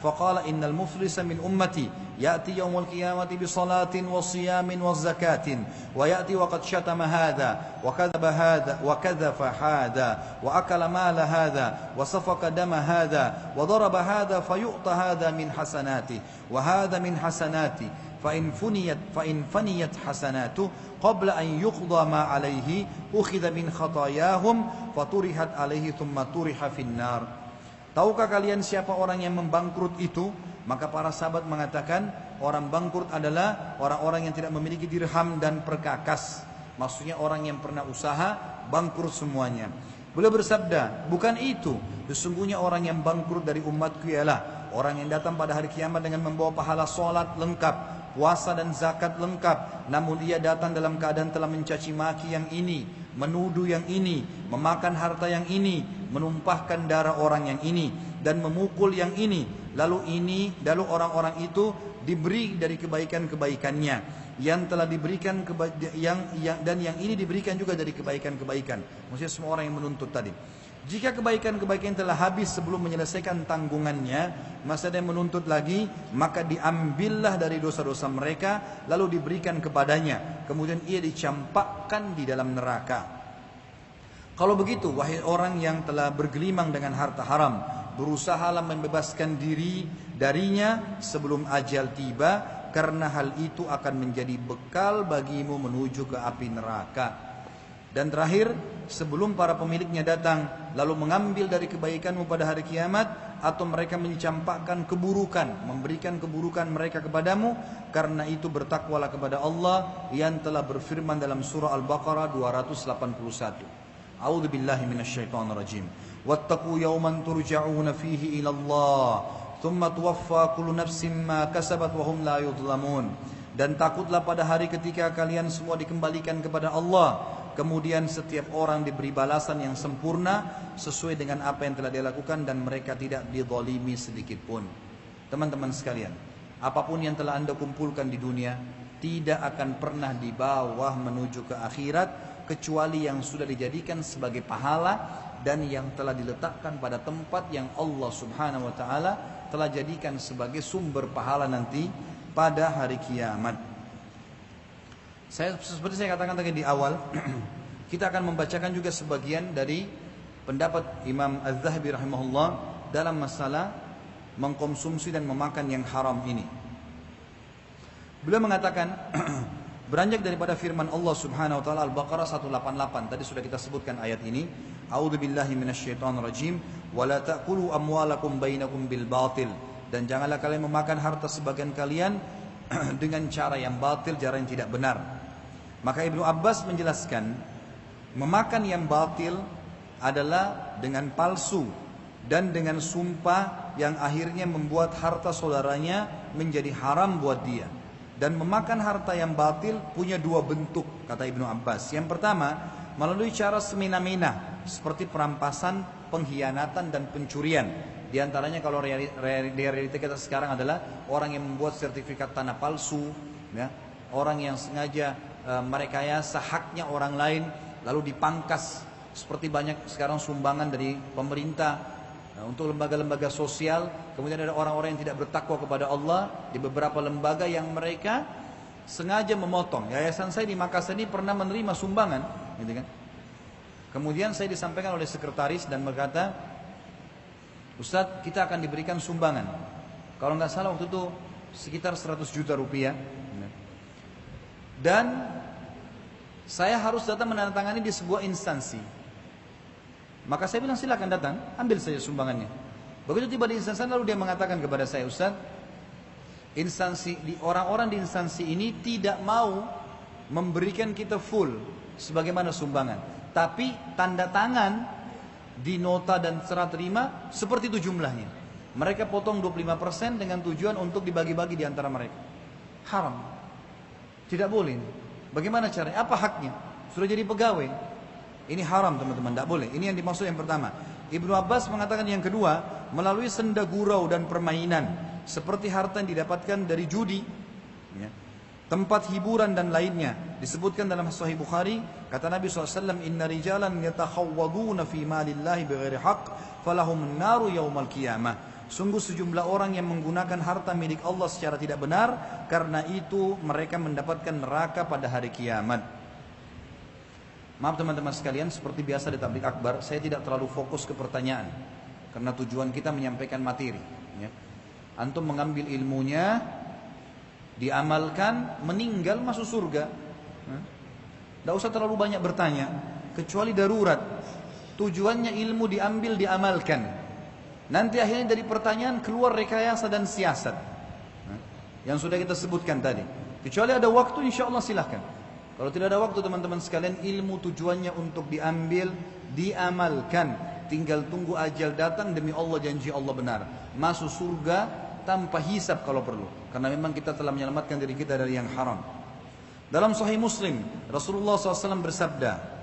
Speaker 1: فقال إن المفلس من أمتي يأتي يوم القيامة بصلاة وصيام وزكاة ويأتي وقد شتم هذا وكذب هذا وكذف هذا وأكل مال هذا وسفك دم هذا وضرب هذا فيؤتى هذا من حسناته وهذا من حسناته فإن فنيت حسناته قبل أن يقضى ما عليه أخذ من خطاياهم فطرحت عليه ثم طرح في النار. Tahukah kalian siapa orang yang membangkrut itu? Maka para sahabat mengatakan, orang bangkrut adalah orang-orang yang tidak memiliki dirham dan perkakas. Maksudnya orang yang pernah usaha, bangkrut semuanya. Beliau bersabda, bukan itu. Sesungguhnya orang yang bangkrut dari umatku ialah orang yang datang pada hari kiamat dengan membawa pahala sholat lengkap, puasa dan zakat lengkap, namun ia datang dalam keadaan telah mencaci maki yang ini, menuduh yang ini, memakan harta yang ini, menumpahkan darah orang yang ini, dan memukul yang ini. Lalu orang-orang itu diberi dari kebaikan-kebaikannya yang telah diberikan dan yang ini diberikan juga dari kebaikan-kebaikan. Maksudnya semua orang yang menuntut tadi. Jika kebaikan-kebaikan telah habis sebelum menyelesaikan tanggungannya, masa dia menuntut lagi, maka diambillah dari dosa-dosa mereka lalu diberikan kepadanya, kemudian ia dicampakkan di dalam neraka. Kalau begitu, wahai orang yang telah bergelimang dengan harta haram, berusahalah membebaskan diri darinya sebelum ajal tiba, karena hal itu akan menjadi bekal bagimu menuju ke api neraka. Dan terakhir, sebelum para pemiliknya datang lalu mengambil dari kebaikanmu pada hari kiamat, atau mereka mencampakkan keburukan, memberikan keburukan mereka kepadamu, karena itu bertakwalah kepada Allah yang telah berfirman dalam surah Al-Baqarah 281. A'udzu billahi minasyaitonir rajim. Wattaqu yawman turja'una fihi ila Allah, thumma tuwaffa kullu nafsin ma kasabat wa hum la yudhlamun. Dan takutlah pada hari ketika kalian semua dikembalikan kepada Allah, kemudian setiap orang diberi balasan yang sempurna sesuai dengan apa yang telah dia lakukan, dan mereka tidak dizalimi sedikit pun. Teman-teman sekalian, apapun yang telah Anda kumpulkan di dunia tidak akan pernah dibawa menuju ke akhirat kecuali yang sudah dijadikan sebagai pahala dan yang telah diletakkan pada tempat yang Allah Subhanahu wa taala telah jadikan sebagai sumber pahala nanti pada hari kiamat. Seperti saya katakan tadi di awal, kita akan membacakan juga sebagian dari pendapat Imam Az-Zahabi rahimahullah dalam masalah mengkonsumsi dan memakan yang haram ini. Beliau mengatakan beranjak daripada firman Allah Subhanahu wa taala Al-Baqarah 188, tadi sudah kita sebutkan ayat ini. A'udzu billahi minasyaitonir rajim. Wa la ta'kulu amwalakum bainakum bil batil Dan janganlah kalian memakan harta sebagian kalian dengan cara yang batil, cara yang tidak benar. Maka Ibnu Abbas menjelaskan, memakan yang batil adalah dengan palsu dan dengan sumpah yang akhirnya membuat harta saudaranya menjadi haram buat dia. Dan memakan harta yang batil punya dua bentuk, kata Ibnu Abbas. Yang pertama, melalui cara semena-mena, seperti perampasan, pengkhianatan, dan pencurian. Di antaranya kalau realita kita sekarang adalah orang yang membuat sertifikat tanah palsu, ya, orang yang sengaja merekayasa haknya orang lain lalu dipangkas, seperti banyak sekarang sumbangan dari pemerintah untuk lembaga-lembaga sosial. Kemudian ada orang-orang yang tidak bertakwa kepada Allah di beberapa lembaga yang mereka sengaja memotong. Yayasan saya di Makassar ini pernah menerima sumbangan, gitu kan. Kemudian saya disampaikan oleh sekretaris dan berkata, Ustadz, kita akan diberikan sumbangan. Kalau nggak salah waktu itu sekitar 100 juta rupiah. Dan saya harus datang menandatangani di sebuah instansi. Maka saya bilang silakan datang, ambil saja sumbangannya. Begitu tiba di instansi lalu dia mengatakan kepada saya, Ustadz, orang-orang di instansi ini tidak mau memberikan kita full sebagaimana sumbangan, tapi tanda tangan di nota dan serah terima seperti itu jumlahnya. Mereka potong 25% dengan tujuan untuk dibagi-bagi di antara mereka. Haram. Tidak boleh. Bagaimana caranya? Apa haknya? Sudah jadi pegawai. Ini haram, teman-teman, tidak boleh. Ini yang dimaksud yang pertama. Ibnu Abbas mengatakan yang kedua, melalui senda gurau dan permainan, seperti harta yang didapatkan dari judi, ya, tempat hiburan dan lainnya. Disebutkan dalam Sahih Bukhari, kata Nabi SAW, Inna rijalan yatakhawwaduna fi malillahi bighairi haqq falahum naru yaumal qiyamah. Sungguh sejumlah orang yang menggunakan harta milik Allah secara tidak benar, karena itu mereka mendapatkan neraka pada hari kiamat. Maaf teman-teman sekalian, seperti biasa di tablik akbar, saya tidak terlalu fokus ke pertanyaan, karena tujuan kita menyampaikan materi, ya. Antum mengambil ilmunya, diamalkan, meninggal masuk surga. Tidak usah terlalu banyak bertanya, kecuali darurat. Tujuannya ilmu diambil, diamalkan. Nanti akhirnya dari pertanyaan keluar rekayasa dan siasat, yang sudah kita sebutkan tadi. Kecuali ada waktu, insya Allah silahkan. Kalau tidak ada waktu teman-teman sekalian, ilmu tujuannya untuk diambil, diamalkan. Tinggal tunggu ajal datang, demi Allah janji Allah benar. Masuk surga tanpa hisab kalau perlu. Karena memang kita telah menyelamatkan diri kita dari yang haram. Dalam Sahih Muslim, Rasulullah SAW bersabda,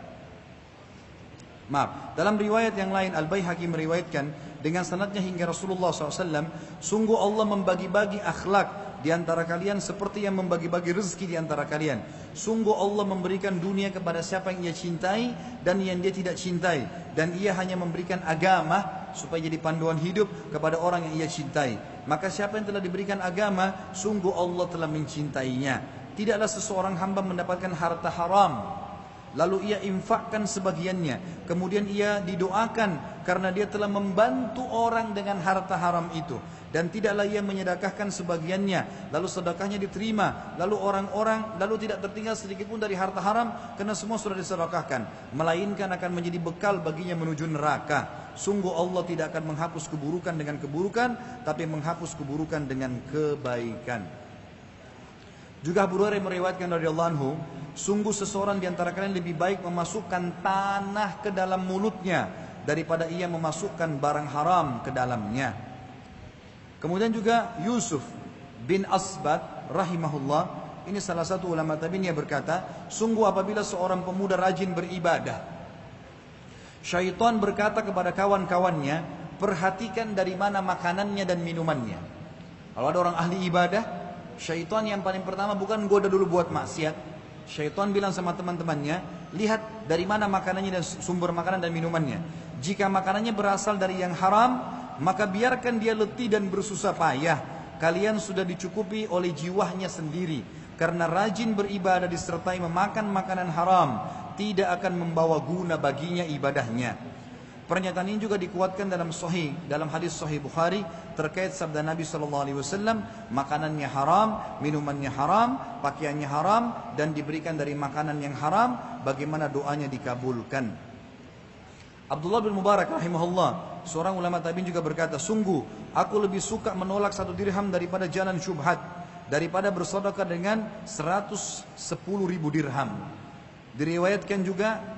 Speaker 1: dalam riwayat yang lain, Al-Baihaqi meriwayatkan dengan sanadnya hingga Rasulullah SAW, sungguh Allah membagi-bagi akhlak di antara kalian seperti yang membagi-bagi rezeki di antara kalian. Sungguh Allah memberikan dunia kepada siapa yang ia cintai dan yang dia tidak cintai, dan ia hanya memberikan agama supaya jadi panduan hidup kepada orang yang ia cintai. Maka siapa yang telah diberikan agama, sungguh Allah telah mencintainya. Tidaklah seseorang hamba mendapatkan harta haram lalu ia infakkan sebagiannya, kemudian ia didoakan karena dia telah membantu orang dengan harta haram itu, dan tidaklah ia menyedekahkan sebagiannya lalu sedekahnya diterima, lalu tidak tertinggal sedikit pun dari harta haram karena semua sudah disedekahkan, melainkan akan menjadi bekal baginya menuju neraka. Sungguh Allah tidak akan menghapus keburukan dengan keburukan, tapi menghapus keburukan dengan kebaikan. Juga Abu Hurairah meriwayatkan radhiyallahu anhu, sungguh seseorang di antara kalian lebih baik memasukkan tanah ke dalam mulutnya daripada ia memasukkan barang haram ke dalamnya. Kemudian juga Yusuf bin Asbat rahimahullah, ini salah satu ulama tabi'in, yang berkata, sungguh apabila seorang pemuda rajin beribadah, syaitan berkata kepada kawan-kawannya, perhatikan dari mana makanannya dan minumannya. Kalau ada orang ahli ibadah, syaitan yang paling pertama bukan goda dulu buat maksiat. Syaitan bilang sama teman-temannya, lihat dari mana makanannya dan sumber makanan dan minumannya. Jika makanannya berasal dari yang haram, maka biarkan dia letih dan bersusah payah. Kalian sudah dicukupi oleh jiwanya sendiri. Karena rajin beribadah disertai memakan makanan haram tidak akan membawa guna baginya ibadahnya. Pernyataan ini juga dikuatkan dalam hadis Sahih Bukhari terkait sabda Nabi SAW, makanannya haram, minumannya haram, pakaiannya haram, dan diberikan dari makanan yang haram, bagaimana doanya dikabulkan. Abdullah bin Mubarak rahimahullah, seorang ulama tabi'in juga berkata, sungguh aku lebih suka menolak 1 dirham daripada jalan syubhat, daripada bersedekah dengan 110.000 dirham. Diriwayatkan juga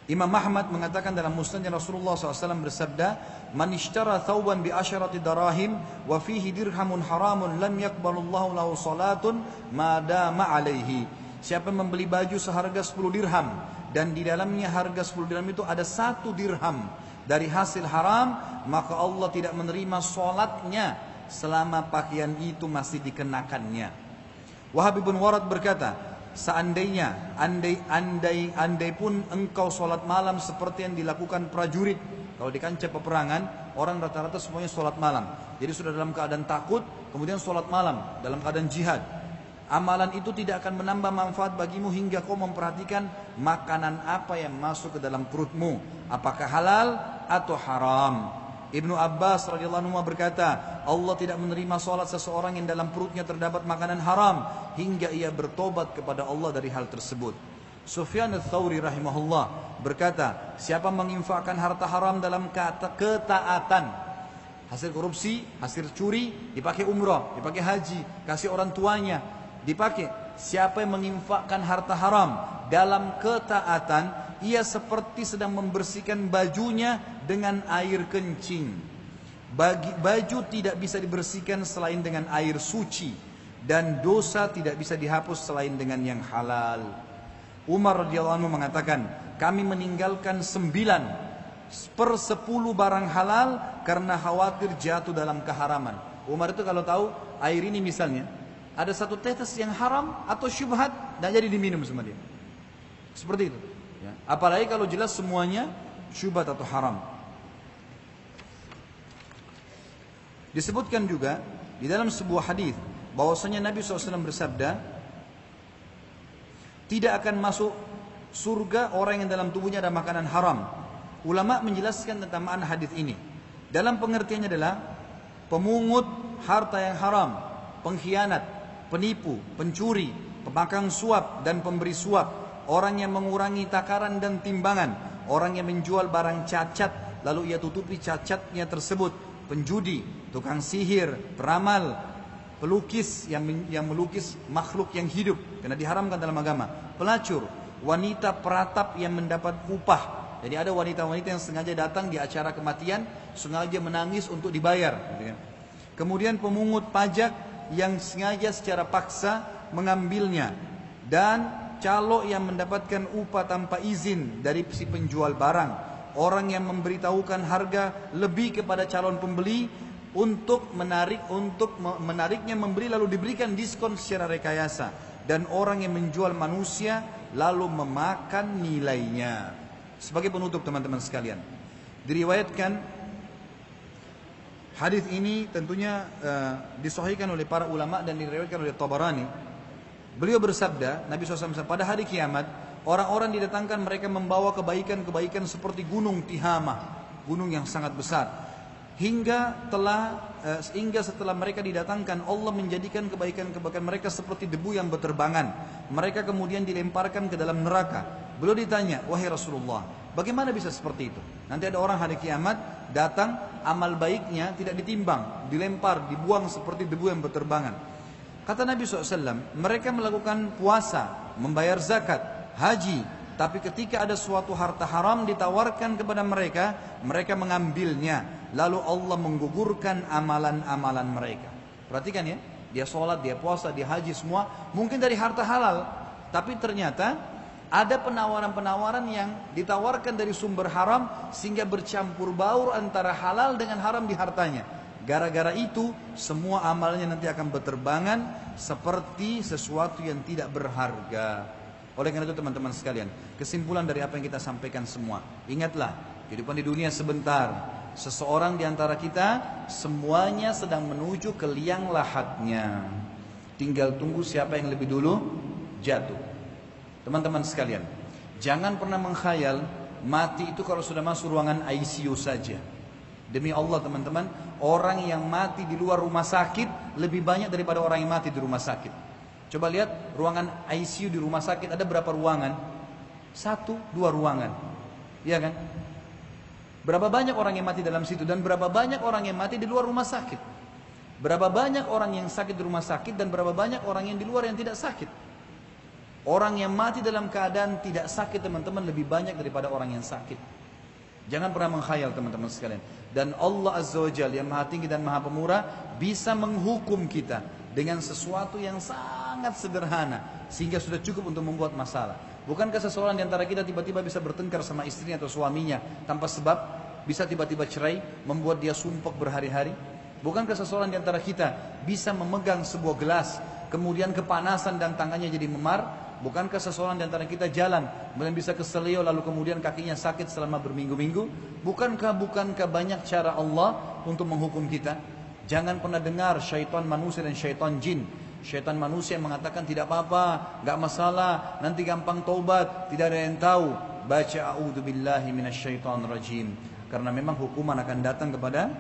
Speaker 1: Imam Ahmad mengatakan dalam musnadnya Rasulullah SAW bersabda, "Man ishtara thawban bi asharati darahim wa fihi dirhamun haramun lam yaqbalullahu lahu salatun ma dama alaihi." Siapa membeli baju seharga 10 dirham dan di dalamnya harga 10 dirham itu ada 1 dirham dari hasil haram, maka Allah tidak menerima salatnya selama pakaian itu masih dikenakannya. Wahab bin Warad berkata, seandainya andai pun engkau sholat malam seperti yang dilakukan prajurit. Kalau di kancah peperangan, orang rata-rata semuanya sholat malam. Jadi sudah dalam keadaan takut, kemudian sholat malam dalam keadaan jihad. Amalan itu tidak akan menambah manfaat bagimu hingga kau memperhatikan makanan apa yang masuk ke dalam perutmu, apakah halal atau haram. Ibnu Abbas radhiyallahu anhu berkata, Allah tidak menerima salat seseorang yang dalam perutnya terdapat makanan haram hingga ia bertobat kepada Allah dari hal tersebut. Sufyan ats-Tsauri rahimahullah berkata, siapa menginfakkan harta haram dalam ketaatan, hasil korupsi, hasil curi, dipakai umrah, dipakai haji, kasih orang tuanya, dipakai. Siapa yang menginfakkan harta haram dalam ketaatan, ia seperti sedang membersihkan bajunya dengan air kencing. Baju tidak bisa dibersihkan selain dengan air suci, dan dosa tidak bisa dihapus selain dengan yang halal. Umar radhiyallahu anhu mengatakan, kami meninggalkan 9/10 barang halal karena khawatir jatuh dalam keharaman. Umar itu kalau tahu air ini misalnya ada 1 tetes yang haram atau syubhat, dan jadi diminum sama dia. Seperti itu. Ya. Apalagi kalau jelas semuanya syubhat atau haram. Disebutkan juga di dalam sebuah hadis bahwasanya Nabi SAW bersabda, tidak akan masuk surga orang yang dalam tubuhnya ada makanan haram. Ulama menjelaskan tentang makna hadis ini. Dalam pengertiannya adalah pemungut harta yang haram, pengkhianat, penipu, pencuri, pemakan suap dan pemberi suap, orang yang mengurangi takaran dan timbangan, orang yang menjual barang cacat lalu ia tutupi cacatnya tersebut, penjudi, tukang sihir, peramal, pelukis yang melukis makhluk yang hidup karena diharamkan dalam agama, pelacur, wanita peratap yang mendapat upah. Jadi ada wanita-wanita yang sengaja datang di acara kematian, sengaja menangis untuk dibayar. Kemudian pemungut pajak yang sengaja secara paksa mengambilnya, dan calo yang mendapatkan upah tanpa izin dari si penjual barang, orang yang memberitahukan harga lebih kepada calon pembeli untuk menariknya membeli lalu diberikan diskon secara rekayasa, dan orang yang menjual manusia lalu memakan nilainya. Sebagai penutup teman-teman sekalian, diriwayatkan hadis ini tentunya disahihkan oleh para ulama dan diriwayatkan oleh Tabarani. Beliau bersabda, Nabi SAW, pada hari kiamat orang-orang didatangkan mereka membawa kebaikan-kebaikan seperti gunung Tihamah, gunung yang sangat besar, hingga setelah mereka didatangkan Allah menjadikan kebaikan-kebaikan mereka seperti debu yang berterbangan. Mereka kemudian dilemparkan ke dalam neraka. Beliau ditanya, wahai Rasulullah, bagaimana bisa seperti itu? Nanti ada orang hari kiamat datang, amal baiknya tidak ditimbang, dilempar, dibuang seperti debu yang berterbangan. Kata Nabi SAW, mereka melakukan puasa, membayar zakat, haji, tapi ketika ada suatu harta haram ditawarkan kepada mereka, mereka mengambilnya, lalu Allah menggugurkan amalan-amalan mereka. Perhatikan ya, dia sholat, dia puasa, dia haji, semua mungkin dari harta halal, tapi ternyata ada penawaran-penawaran yang ditawarkan dari sumber haram sehingga bercampur baur antara halal dengan haram di hartanya. Gara-gara itu semua amalnya nanti akan berterbangan seperti sesuatu yang tidak berharga. Oleh karena itu teman-teman sekalian, kesimpulan dari apa yang kita sampaikan semua, ingatlah, kehidupan di dunia sebentar. Seseorang di antara kita semuanya sedang menuju ke liang lahatnya. Tinggal tunggu siapa yang lebih dulu jatuh. Teman-teman sekalian, jangan pernah mengkhayal mati itu kalau sudah masuk ruangan ICU saja. Demi Allah teman-teman, orang yang mati di luar rumah sakit lebih banyak daripada orang yang mati di rumah sakit. Coba lihat ruangan ICU di rumah sakit ada berapa ruangan? 1, 2 ruangan, iya kan? Berapa banyak orang yang mati dalam situ dan berapa banyak orang yang mati di luar rumah sakit. Berapa banyak orang yang sakit di rumah sakit dan berapa banyak orang yang di luar yang tidak sakit. Orang yang mati dalam keadaan tidak sakit teman-teman lebih banyak daripada orang yang sakit. Jangan pernah mengkhayal teman-teman sekalian. Dan Allah Azza wa Jalla yang maha tinggi dan maha pemurah bisa menghukum kita dengan sesuatu yang sangat sederhana sehingga sudah cukup untuk membuat masalah. Bukankah seseorang di antara kita tiba-tiba bisa bertengkar sama istrinya atau suaminya tanpa sebab, bisa tiba-tiba cerai, membuat dia sumpek berhari-hari? Bukankah seseorang di antara kita bisa memegang sebuah gelas, kemudian kepanasan dan tangannya jadi memar? Bukankah seseorang di antara kita jalan, kemudian bisa keselio lalu kemudian kakinya sakit selama berminggu-minggu? Bukankah banyak cara Allah untuk menghukum kita? Jangan pernah dengar syaitan manusia dan syaitan jin. Syaitan manusia yang mengatakan tidak apa-apa, gak masalah, nanti gampang taubat, tidak ada yang tahu. Baca a'udzubillahi minasyaitonirrajim. Karena memang hukuman akan datang kepada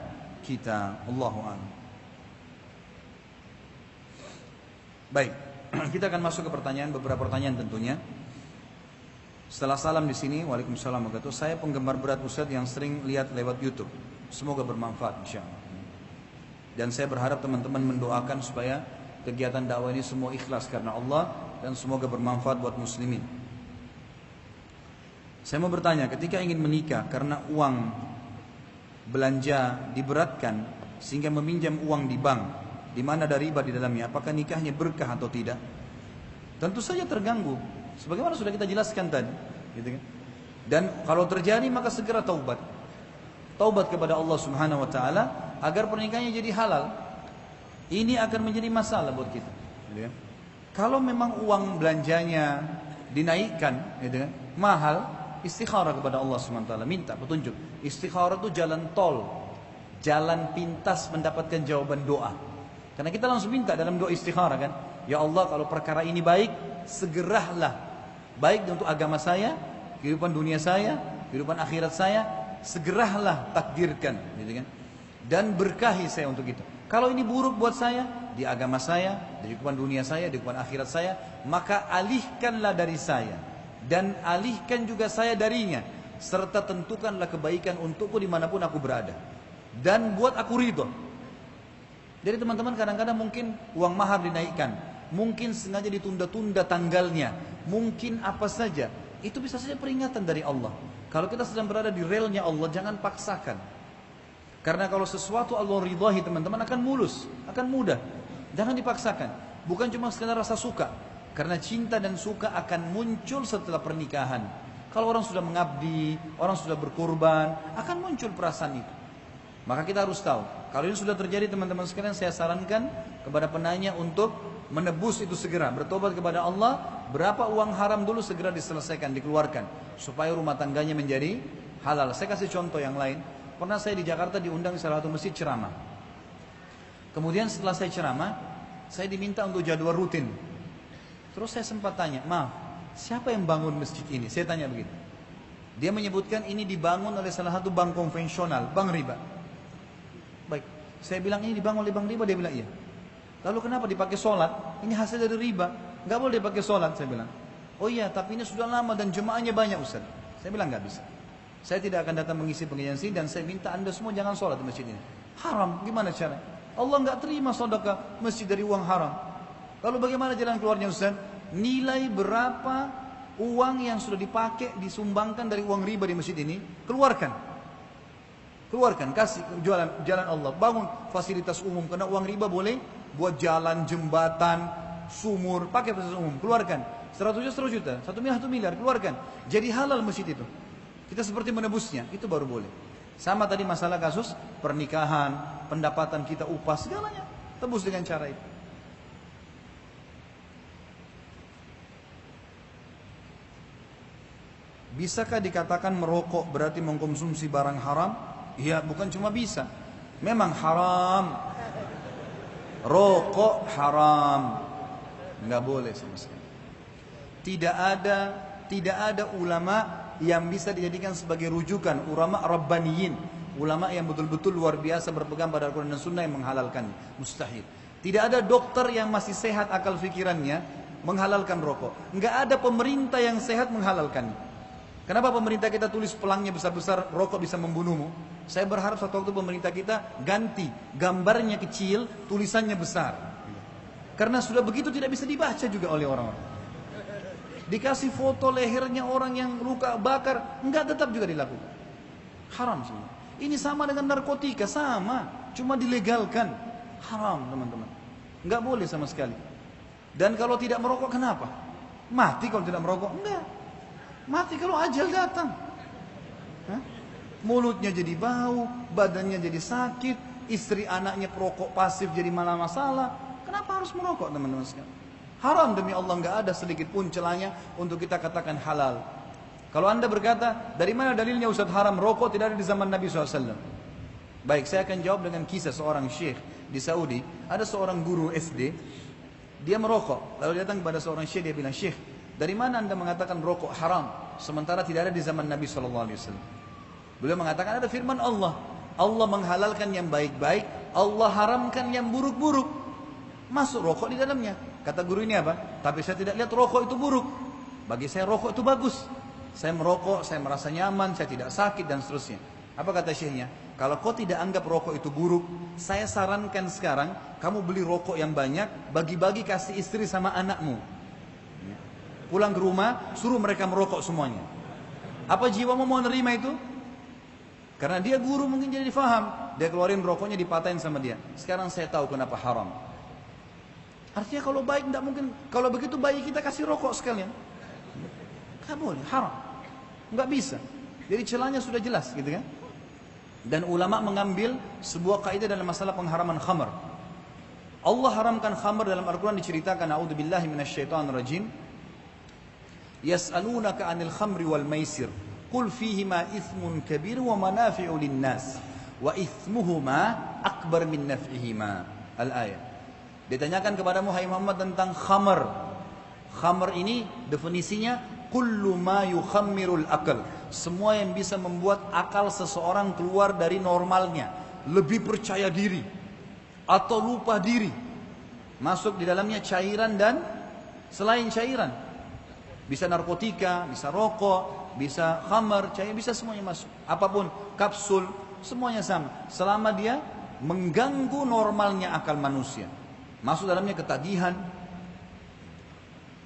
Speaker 1: kita. Allahu a'lam. Baik, kita akan masuk ke pertanyaan, beberapa pertanyaan tentunya. Setelah salam di sini, waalaikumsalam warahmatullahi wabarakatuh. Saya penggemar berat Ustaz yang sering lihat lewat YouTube. Semoga bermanfaat insyaallah. Dan saya berharap teman-teman mendoakan supaya kegiatan dakwah ini semua ikhlas karena Allah dan semoga bermanfaat buat muslimin. Saya mau bertanya, ketika ingin menikah karena uang belanja diberatkan sehingga meminjam uang di bank di mana ada riba di dalamnya, apakah nikahnya berkah atau tidak? Tentu saja terganggu, sebagaimana sudah kita jelaskan tadi, gitu kan? Dan kalau terjadi maka segera taubat kepada Allah Subhanahu Wa Taala agar pernikahannya jadi halal. Ini akan menjadi masalah buat kita. Kalau memang uang belanjanya dinaikkan, gitu kan, mahal, istikharah kepada Allah Subhanahu Wa Taala, minta petunjuk. Istikharah itu jalan tol, jalan pintas mendapatkan jawaban doa. Karena kita langsung minta dalam doa istikharah kan, ya Allah kalau perkara ini baik, segeralah, baik untuk agama saya, kehidupan dunia saya, kehidupan akhirat saya, segeralah takdirkan, gitu kan, dan berkahi saya untuk itu. Kalau ini buruk buat saya, di agama saya, di kehidupan dunia saya, di kehidupan akhirat saya, maka alihkanlah dari saya dan alihkan juga saya darinya, serta tentukanlah kebaikan untukku dimanapun aku berada dan buat aku ridho. Jadi teman-teman, kadang-kadang mungkin uang mahar dinaikkan, mungkin sengaja ditunda-tunda tanggalnya, mungkin apa saja, itu bisa saja peringatan dari Allah. Kalau kita sedang berada di relnya Allah, jangan paksakan. Karena kalau sesuatu Allah ridhahi teman-teman akan mulus, akan mudah. Jangan dipaksakan. Bukan cuma sekedar rasa suka. Karena cinta dan suka akan muncul setelah pernikahan. Kalau orang sudah mengabdi, orang sudah berkorban, akan muncul perasaan itu. Maka kita harus tahu. Kalau ini sudah terjadi teman-teman sekalian, saya sarankan kepada penanya untuk menebus itu segera. Bertobat kepada Allah. Berapa uang haram dulu segera diselesaikan, dikeluarkan. Supaya rumah tangganya menjadi halal. Saya kasih contoh yang lain. Pernah saya di Jakarta diundang di salah satu masjid ceramah. Kemudian setelah saya ceramah, saya diminta untuk jadwal rutin. Terus saya sempat tanya, maaf, siapa yang bangun masjid ini? Saya tanya begitu. Dia menyebutkan ini dibangun oleh salah satu bank konvensional, bank riba. Baik, saya bilang ini dibangun oleh bank riba, dia bilang iya. Lalu kenapa dipakai sholat? Ini hasil dari riba, nggak boleh dipakai sholat, saya bilang. Oh iya, tapi ini sudah lama dan jemaahnya banyak Ustaz. Saya bilang nggak bisa. Saya tidak akan datang mengisi pengajian sini dan saya minta anda semua jangan sholat di masjid ini. Haram, gimana cara? Allah nggak terima sedekah masjid dari uang haram. Lalu bagaimana jalan keluarnya Ustaz? Nilai berapa uang yang sudah dipakai, disumbangkan dari uang riba di masjid ini, keluarkan. Keluarkan, kasih jalan Allah. Bangun fasilitas umum, karena uang riba boleh buat jalan, jembatan, sumur, pakai fasilitas umum. Keluarkan, 100 juta, 1 miliar, keluarkan. Jadi halal masjid itu. Kita seperti menebusnya, itu baru boleh. Sama tadi masalah kasus pernikahan, pendapatan kita, upah, segalanya. Tebus dengan cara itu. Bisakah dikatakan merokok berarti mengkonsumsi barang haram? Ya, bukan cuma bisa. Memang haram. Rokok haram. Nggak boleh sama sekali. Tidak ada ulama yang bisa dijadikan sebagai rujukan, ulama rabbaniyin, ulama yang betul-betul luar biasa berpegang pada Al-Quran dan Sunnah yang menghalalkan. Mustahil. Tidak ada dokter yang masih sehat akal fikirannya menghalalkan rokok. Enggak ada pemerintah yang sehat menghalalkan. Kenapa pemerintah kita tulis pelangnya besar-besar, rokok bisa membunuhmu? Saya berharap suatu waktu pemerintah kita ganti gambarnya kecil, tulisannya besar. Karena sudah begitu tidak bisa dibaca juga oleh orang-orang. Dikasih foto lehernya orang yang luka bakar, enggak, tetap juga dilakukan. Haram semua. Ini sama dengan narkotika, sama, cuma dilegalkan. Haram teman-teman. Enggak boleh sama sekali. Dan kalau tidak merokok kenapa? Mati kalau tidak merokok? Enggak. Mati kalau ajal datang. Hah? Mulutnya jadi bau, badannya jadi sakit, istri anaknya perokok pasif jadi malah masalah. Kenapa harus merokok teman-teman sekalian? Haram demi Allah, enggak ada sedikit pun celahnya untuk kita katakan halal. Kalau anda berkata, dari mana dalilnya Ustaz haram rokok tidak ada di zaman Nabi SAW? Baik, saya akan jawab dengan kisah seorang syekh di Saudi. Ada seorang guru SD, dia merokok. Lalu datang kepada seorang syekh, dia bilang, "Syekh, dari mana anda mengatakan rokok haram? Sementara tidak ada di zaman Nabi SAW." Beliau mengatakan ada firman Allah. Allah menghalalkan yang baik-baik, Allah haramkan yang buruk-buruk. Masuk rokok di dalamnya. Kata guru ini apa? Tapi saya tidak lihat rokok itu buruk. Bagi saya rokok itu bagus. Saya merokok, saya merasa nyaman, saya tidak sakit dan seterusnya. Apa kata syekhnya? Kalau kau tidak anggap rokok itu buruk, saya sarankan sekarang kamu beli rokok yang banyak, bagi-bagi kasih istri sama anakmu. Pulang ke rumah, suruh mereka merokok semuanya. Apa jiwamu mau nerima itu? Karena dia guru mungkin jadi difaham. Dia keluarin rokoknya, dipatahin sama dia. Sekarang saya tahu kenapa haram. Artinya kalau baik tidak mungkin. Kalau begitu bayi kita kasih rokok sekalian. Gak boleh, haram. Nggak bisa. Jadi celahnya sudah jelas gitu kan. Dan ulama mengambil sebuah kaidah dalam masalah pengharaman khamr. Allah haramkan khamr dalam Al-Quran diceritakan, a'udzubillahi minasyaitonirrajim. Yas'alunaka 'anil khamri wal maisir. Qul fihima ithmun kabir wa manafi'u linnas wa ithmuhuma akbar min naf'ihima. Al-ayat. Ditanyakan kepada Muhammad tentang khamr. Khamr ini definisinya kullu ma yukhammirul akal. Semua yang bisa membuat akal seseorang keluar dari normalnya, lebih percaya diri atau lupa diri. Masuk di dalamnya cairan dan selain cairan. Bisa narkotika, bisa rokok, bisa khamar, cair, bisa semuanya masuk. Apapun, kapsul, semuanya sama. Selama dia mengganggu normalnya akal manusia. Masuk dalamnya ketadihan.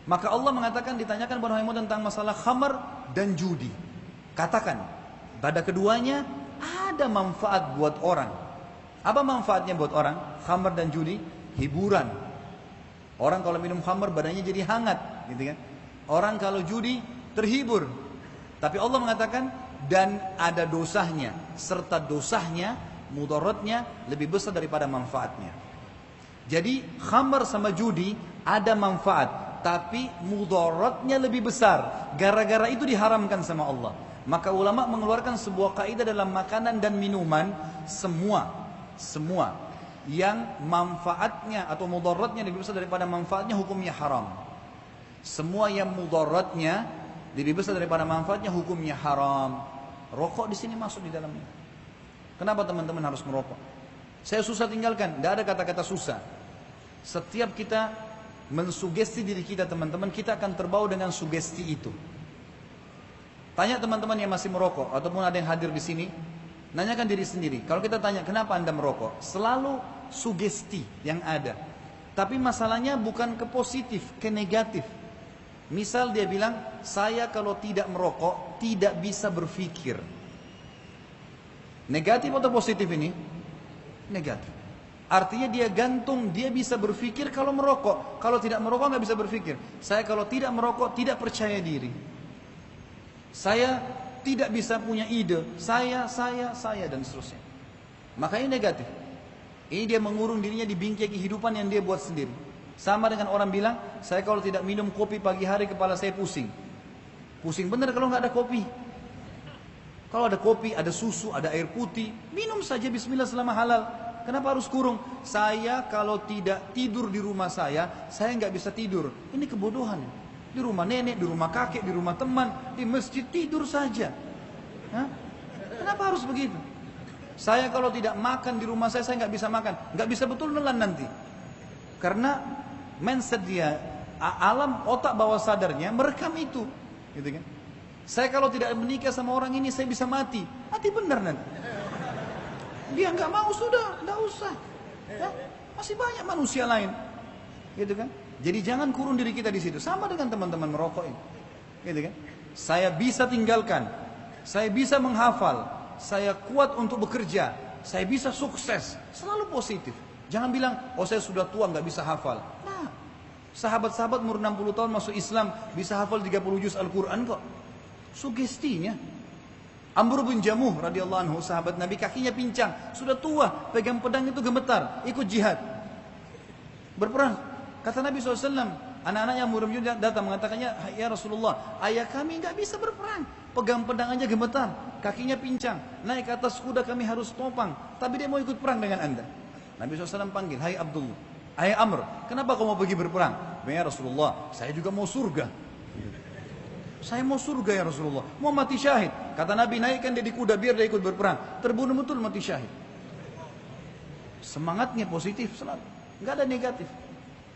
Speaker 1: Maka Allah mengatakan, ditanyakan kepada Muhammad tentang masalah khamar dan judi. Katakan, pada keduanya ada manfaat buat orang. Apa manfaatnya buat orang? Khamar dan judi, hiburan. Orang kalau minum khamar badannya jadi hangat, gitu kan? Orang kalau judi terhibur. Tapi Allah mengatakan dan ada dosanya, serta dosanya, mudaratnya lebih besar daripada manfaatnya. Jadi khamar sama judi ada manfaat, tapi mudaratnya lebih besar. Gara-gara itu diharamkan sama Allah. Maka ulama mengeluarkan sebuah kaidah dalam makanan dan minuman, semua yang manfaatnya atau mudaratnya lebih besar daripada manfaatnya hukumnya haram. Semua yang mudaratnya lebih besar daripada manfaatnya hukumnya haram. Rokok di sini masuk di dalamnya. Kenapa teman-teman harus merokok? Saya susah tinggalkan, tidak ada kata-kata susah. Setiap kita mensugesti diri kita teman-teman, kita akan terbawa dengan sugesti itu. Tanya teman-teman yang masih merokok ataupun ada yang hadir di sini, nanyakan diri sendiri. Kalau kita tanya kenapa anda merokok, selalu sugesti yang ada. Tapi masalahnya bukan ke positif, ke negatif. Misal dia bilang, saya kalau tidak merokok tidak bisa berpikir. Negatif atau positif ini? Negatif. Artinya dia gantung, dia bisa berpikir kalau merokok. Kalau tidak merokok nggak bisa berpikir. Saya kalau tidak merokok tidak percaya diri. Saya tidak bisa punya ide. Saya dan seterusnya. Makanya negatif. Ini dia mengurung dirinya di bingkai kehidupan yang dia buat sendiri. Sama dengan orang bilang, saya kalau tidak minum kopi pagi hari kepala saya pusing. Pusing benar kalau nggak ada kopi. Kalau ada kopi, ada susu, ada air putih, minum saja bismillah selama halal. Kenapa harus kurung? Saya kalau tidak tidur di rumah saya nggak bisa tidur. Ini kebodohan. Di rumah nenek, di rumah kakek, di rumah teman, di masjid tidur saja. Hah? Kenapa harus begitu? Saya kalau tidak makan di rumah saya nggak bisa makan. Nggak bisa betul nelan nanti. Karena mindset dia, alam otak bawah sadarnya merekam itu. Gitu kan? Saya kalau tidak menikah sama orang ini saya bisa mati. Mati benar nanti. Dia nggak mau, sudah, nggak usah. Ya, masih banyak manusia lain, gitu kan? Jadi jangan kurun diri kita di situ. Sama dengan teman-teman merokok ini, gitu kan? Saya bisa tinggalkan, saya bisa menghafal, saya kuat untuk bekerja, saya bisa sukses. Selalu positif. Jangan bilang, oh saya sudah tua nggak bisa hafal. Nah, sahabat-sahabat umur 60 tahun masuk Islam bisa hafal 30 juz Al-Quran kok. Sugestinya. Amr bin Jamuh radhiyallahu anhu, sahabat Nabi, kakinya pincang, sudah tua, pegang pedang itu gemetar, ikut jihad, berperang. Kata Nabi SAW, anak-anaknya Amr bin Jamuh datang mengatakannya, ya Rasulullah, ayah kami nggak bisa berperang, pegang pedang aja gemetar, kakinya pincang, naik ke atas kuda kami harus topang, tapi dia mau ikut perang dengan anda. Nabi SAW panggil, hai Abdullah, hai Amr, kenapa kau mau pergi berperang? Ya Rasulullah, saya juga mau surga. Saya mau surga ya Rasulullah, mau mati syahid. Kata Nabi, naikkan dia di kuda biar dia ikut berperang. Terbunuh betul mati syahid. Semangatnya positif selalu, nggak ada negatif.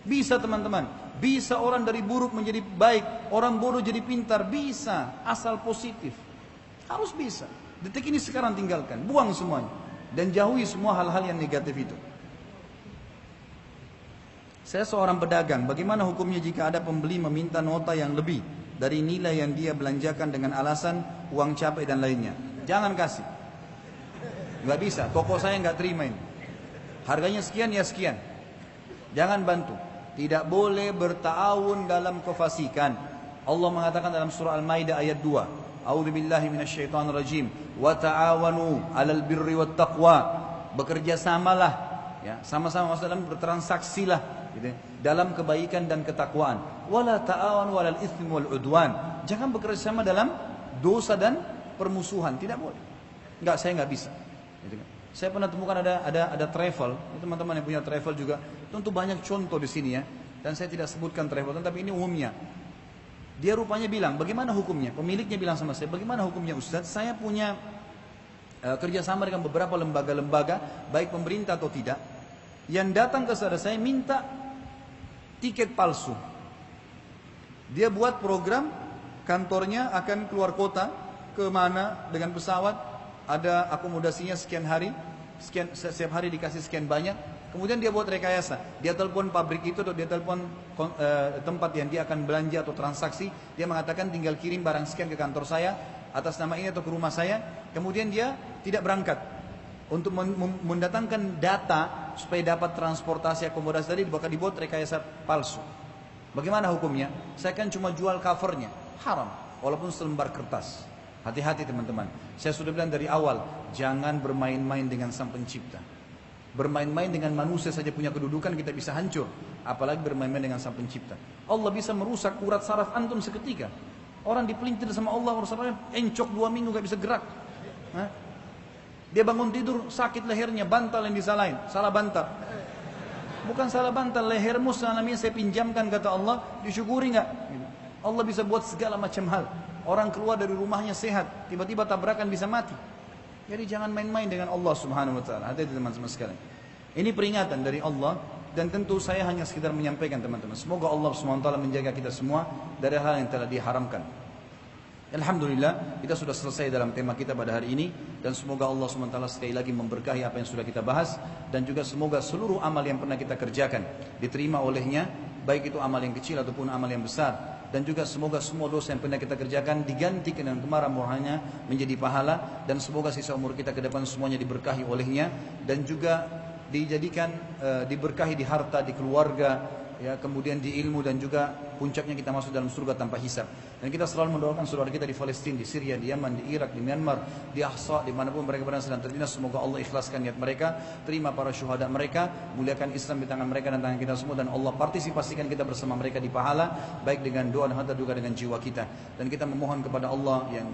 Speaker 1: Bisa teman-teman, bisa orang dari buruk menjadi baik, orang bodoh jadi pintar, bisa, asal positif. Harus bisa. Detik ini sekarang tinggalkan, buang semuanya. Dan jauhi semua hal-hal yang negatif itu. Saya seorang pedagang, bagaimana hukumnya jika ada pembeli meminta nota yang lebih dari nilai yang dia belanjakan dengan alasan uang capek dan lainnya? Jangan kasih. Nggak bisa, toko saya nggak terima ini. Harganya sekian ya sekian. Jangan bantu. Tidak boleh berta'awun dalam kefasikan. Allah mengatakan dalam surah Al-Maidah ayat 2. A'udzubillahi minasyaitonirrajim. Wa ta'awanu 'alal birri wat taqwa. Bekerja samalah, ya, sama-sama maksudnya dalam bertransaksilah, gitu, dalam kebaikan dan ketakwaan. Wala ta'awanu 'alal itsmi wal 'udwan. Jangan bekerja sama dalam dosa dan permusuhan, tidak boleh. Enggak, saya enggak bisa. Gitu kan. Saya pernah temukan ada travel, teman-teman yang punya travel juga, tentu banyak contoh di sini ya. Dan saya tidak sebutkan travel, tapi ini umumnya. Dia rupanya bilang, bagaimana hukumnya? Pemiliknya bilang sama saya, bagaimana hukumnya Ustaz? Saya punya kerjasama dengan beberapa lembaga-lembaga, baik pemerintah atau tidak, yang datang ke saya minta tiket palsu. Dia buat program, kantornya akan keluar kota, kemana dengan pesawat, ada akomodasinya sekian hari, setiap hari dikasih sekian banyak. Kemudian dia buat rekayasa, dia telepon pabrik itu atau dia telepon tempat yang dia akan belanja atau transaksi, dia mengatakan tinggal kirim barang sekian ke kantor saya atas nama ini atau ke rumah saya. Kemudian dia tidak berangkat untuk mendatangkan data supaya dapat transportasi akomodasi tadi, bakal dibuat rekayasa palsu. Bagaimana hukumnya? Saya kan cuma jual covernya, haram walaupun selembar kertas. Hati-hati teman-teman. Saya sudah bilang dari awal, jangan bermain-main dengan Sang Pencipta. Bermain-main dengan manusia saja punya kedudukan kita bisa hancur, apalagi bermain-main dengan Sang Pencipta. Allah bisa merusak urat saraf antum seketika. Orang dipelintir sama Allah, urat sarafnya encok 2 minggu gak bisa gerak. Hah? Dia bangun tidur sakit lehernya, bantal yang disalahin, salah bantal. Bukan salah bantal, lehermu selamanya saya pinjamkan kata Allah, disyukuri nggak? Allah bisa buat segala macam hal. Orang keluar dari rumahnya sehat, tiba-tiba tabrakan bisa mati. Jadi jangan main-main dengan Allah Subhanahu wa taala. Hati-hati teman-teman sekalian. Ini peringatan dari Allah dan tentu saya hanya sekedar menyampaikan teman-teman. Semoga Allah Subhanahu wa taala menjaga kita semua dari hal yang telah diharamkan. Alhamdulillah, kita sudah selesai dalam tema kita pada hari ini dan semoga Allah Subhanahu wa taala sekali lagi memberkahi apa yang sudah kita bahas dan juga semoga seluruh amal yang pernah kita kerjakan diterima olehnya, baik itu amal yang kecil ataupun amal yang besar. Dan juga semoga semua dosa yang pernah kita kerjakan diganti dengan kemarahan murahnya menjadi pahala. Dan semoga sisa umur kita ke depan semuanya diberkahi olehnya. Dan juga dijadikan diberkahi di harta, di keluarga, ya, kemudian di ilmu dan juga puncaknya kita masuk dalam surga tanpa hisab. Dan kita selalu mendoakan saudara kita di Palestina, di Syria, di Yaman, di Irak, di Myanmar, di Ahsa, dimanapun mereka berada sedang tertindas. Semoga Allah ikhlaskan niat mereka, terima para syuhada mereka, muliakan Islam di tangan mereka dan tangan kita semua, dan Allah partisipasikan kita bersama mereka di pahala, baik dengan doa dan harta juga dengan jiwa kita. Dan kita memohon kepada Allah yang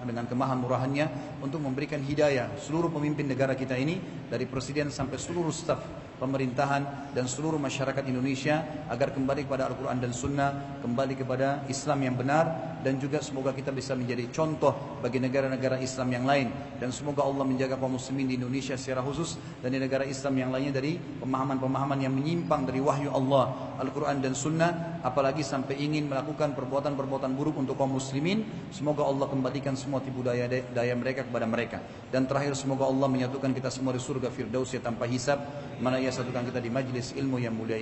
Speaker 1: dengan kemahan murahannya untuk memberikan hidayah seluruh pemimpin negara kita ini, dari presiden sampai seluruh staf pemerintahan dan seluruh masyarakat Indonesia agar kembali kepada Al-Quran dan Sunnah, kembali kepada Islam yang benar, dan juga semoga kita bisa menjadi contoh bagi negara-negara Islam yang lain, dan semoga Allah menjaga kaum muslimin di Indonesia secara khusus dan di negara Islam yang lainnya dari pemahaman-pemahaman yang menyimpang dari wahyu Allah, Al-Quran dan Sunnah, apalagi sampai ingin melakukan perbuatan-perbuatan buruk untuk kaum muslimin. Semoga Allah kembalikan semua tipu daya mereka kepada mereka. Dan terakhir, semoga Allah menyatukan kita semua di surga Firdaus tanpa hisab, mana ia satukan kita di majlis ilmu yang mulia ini.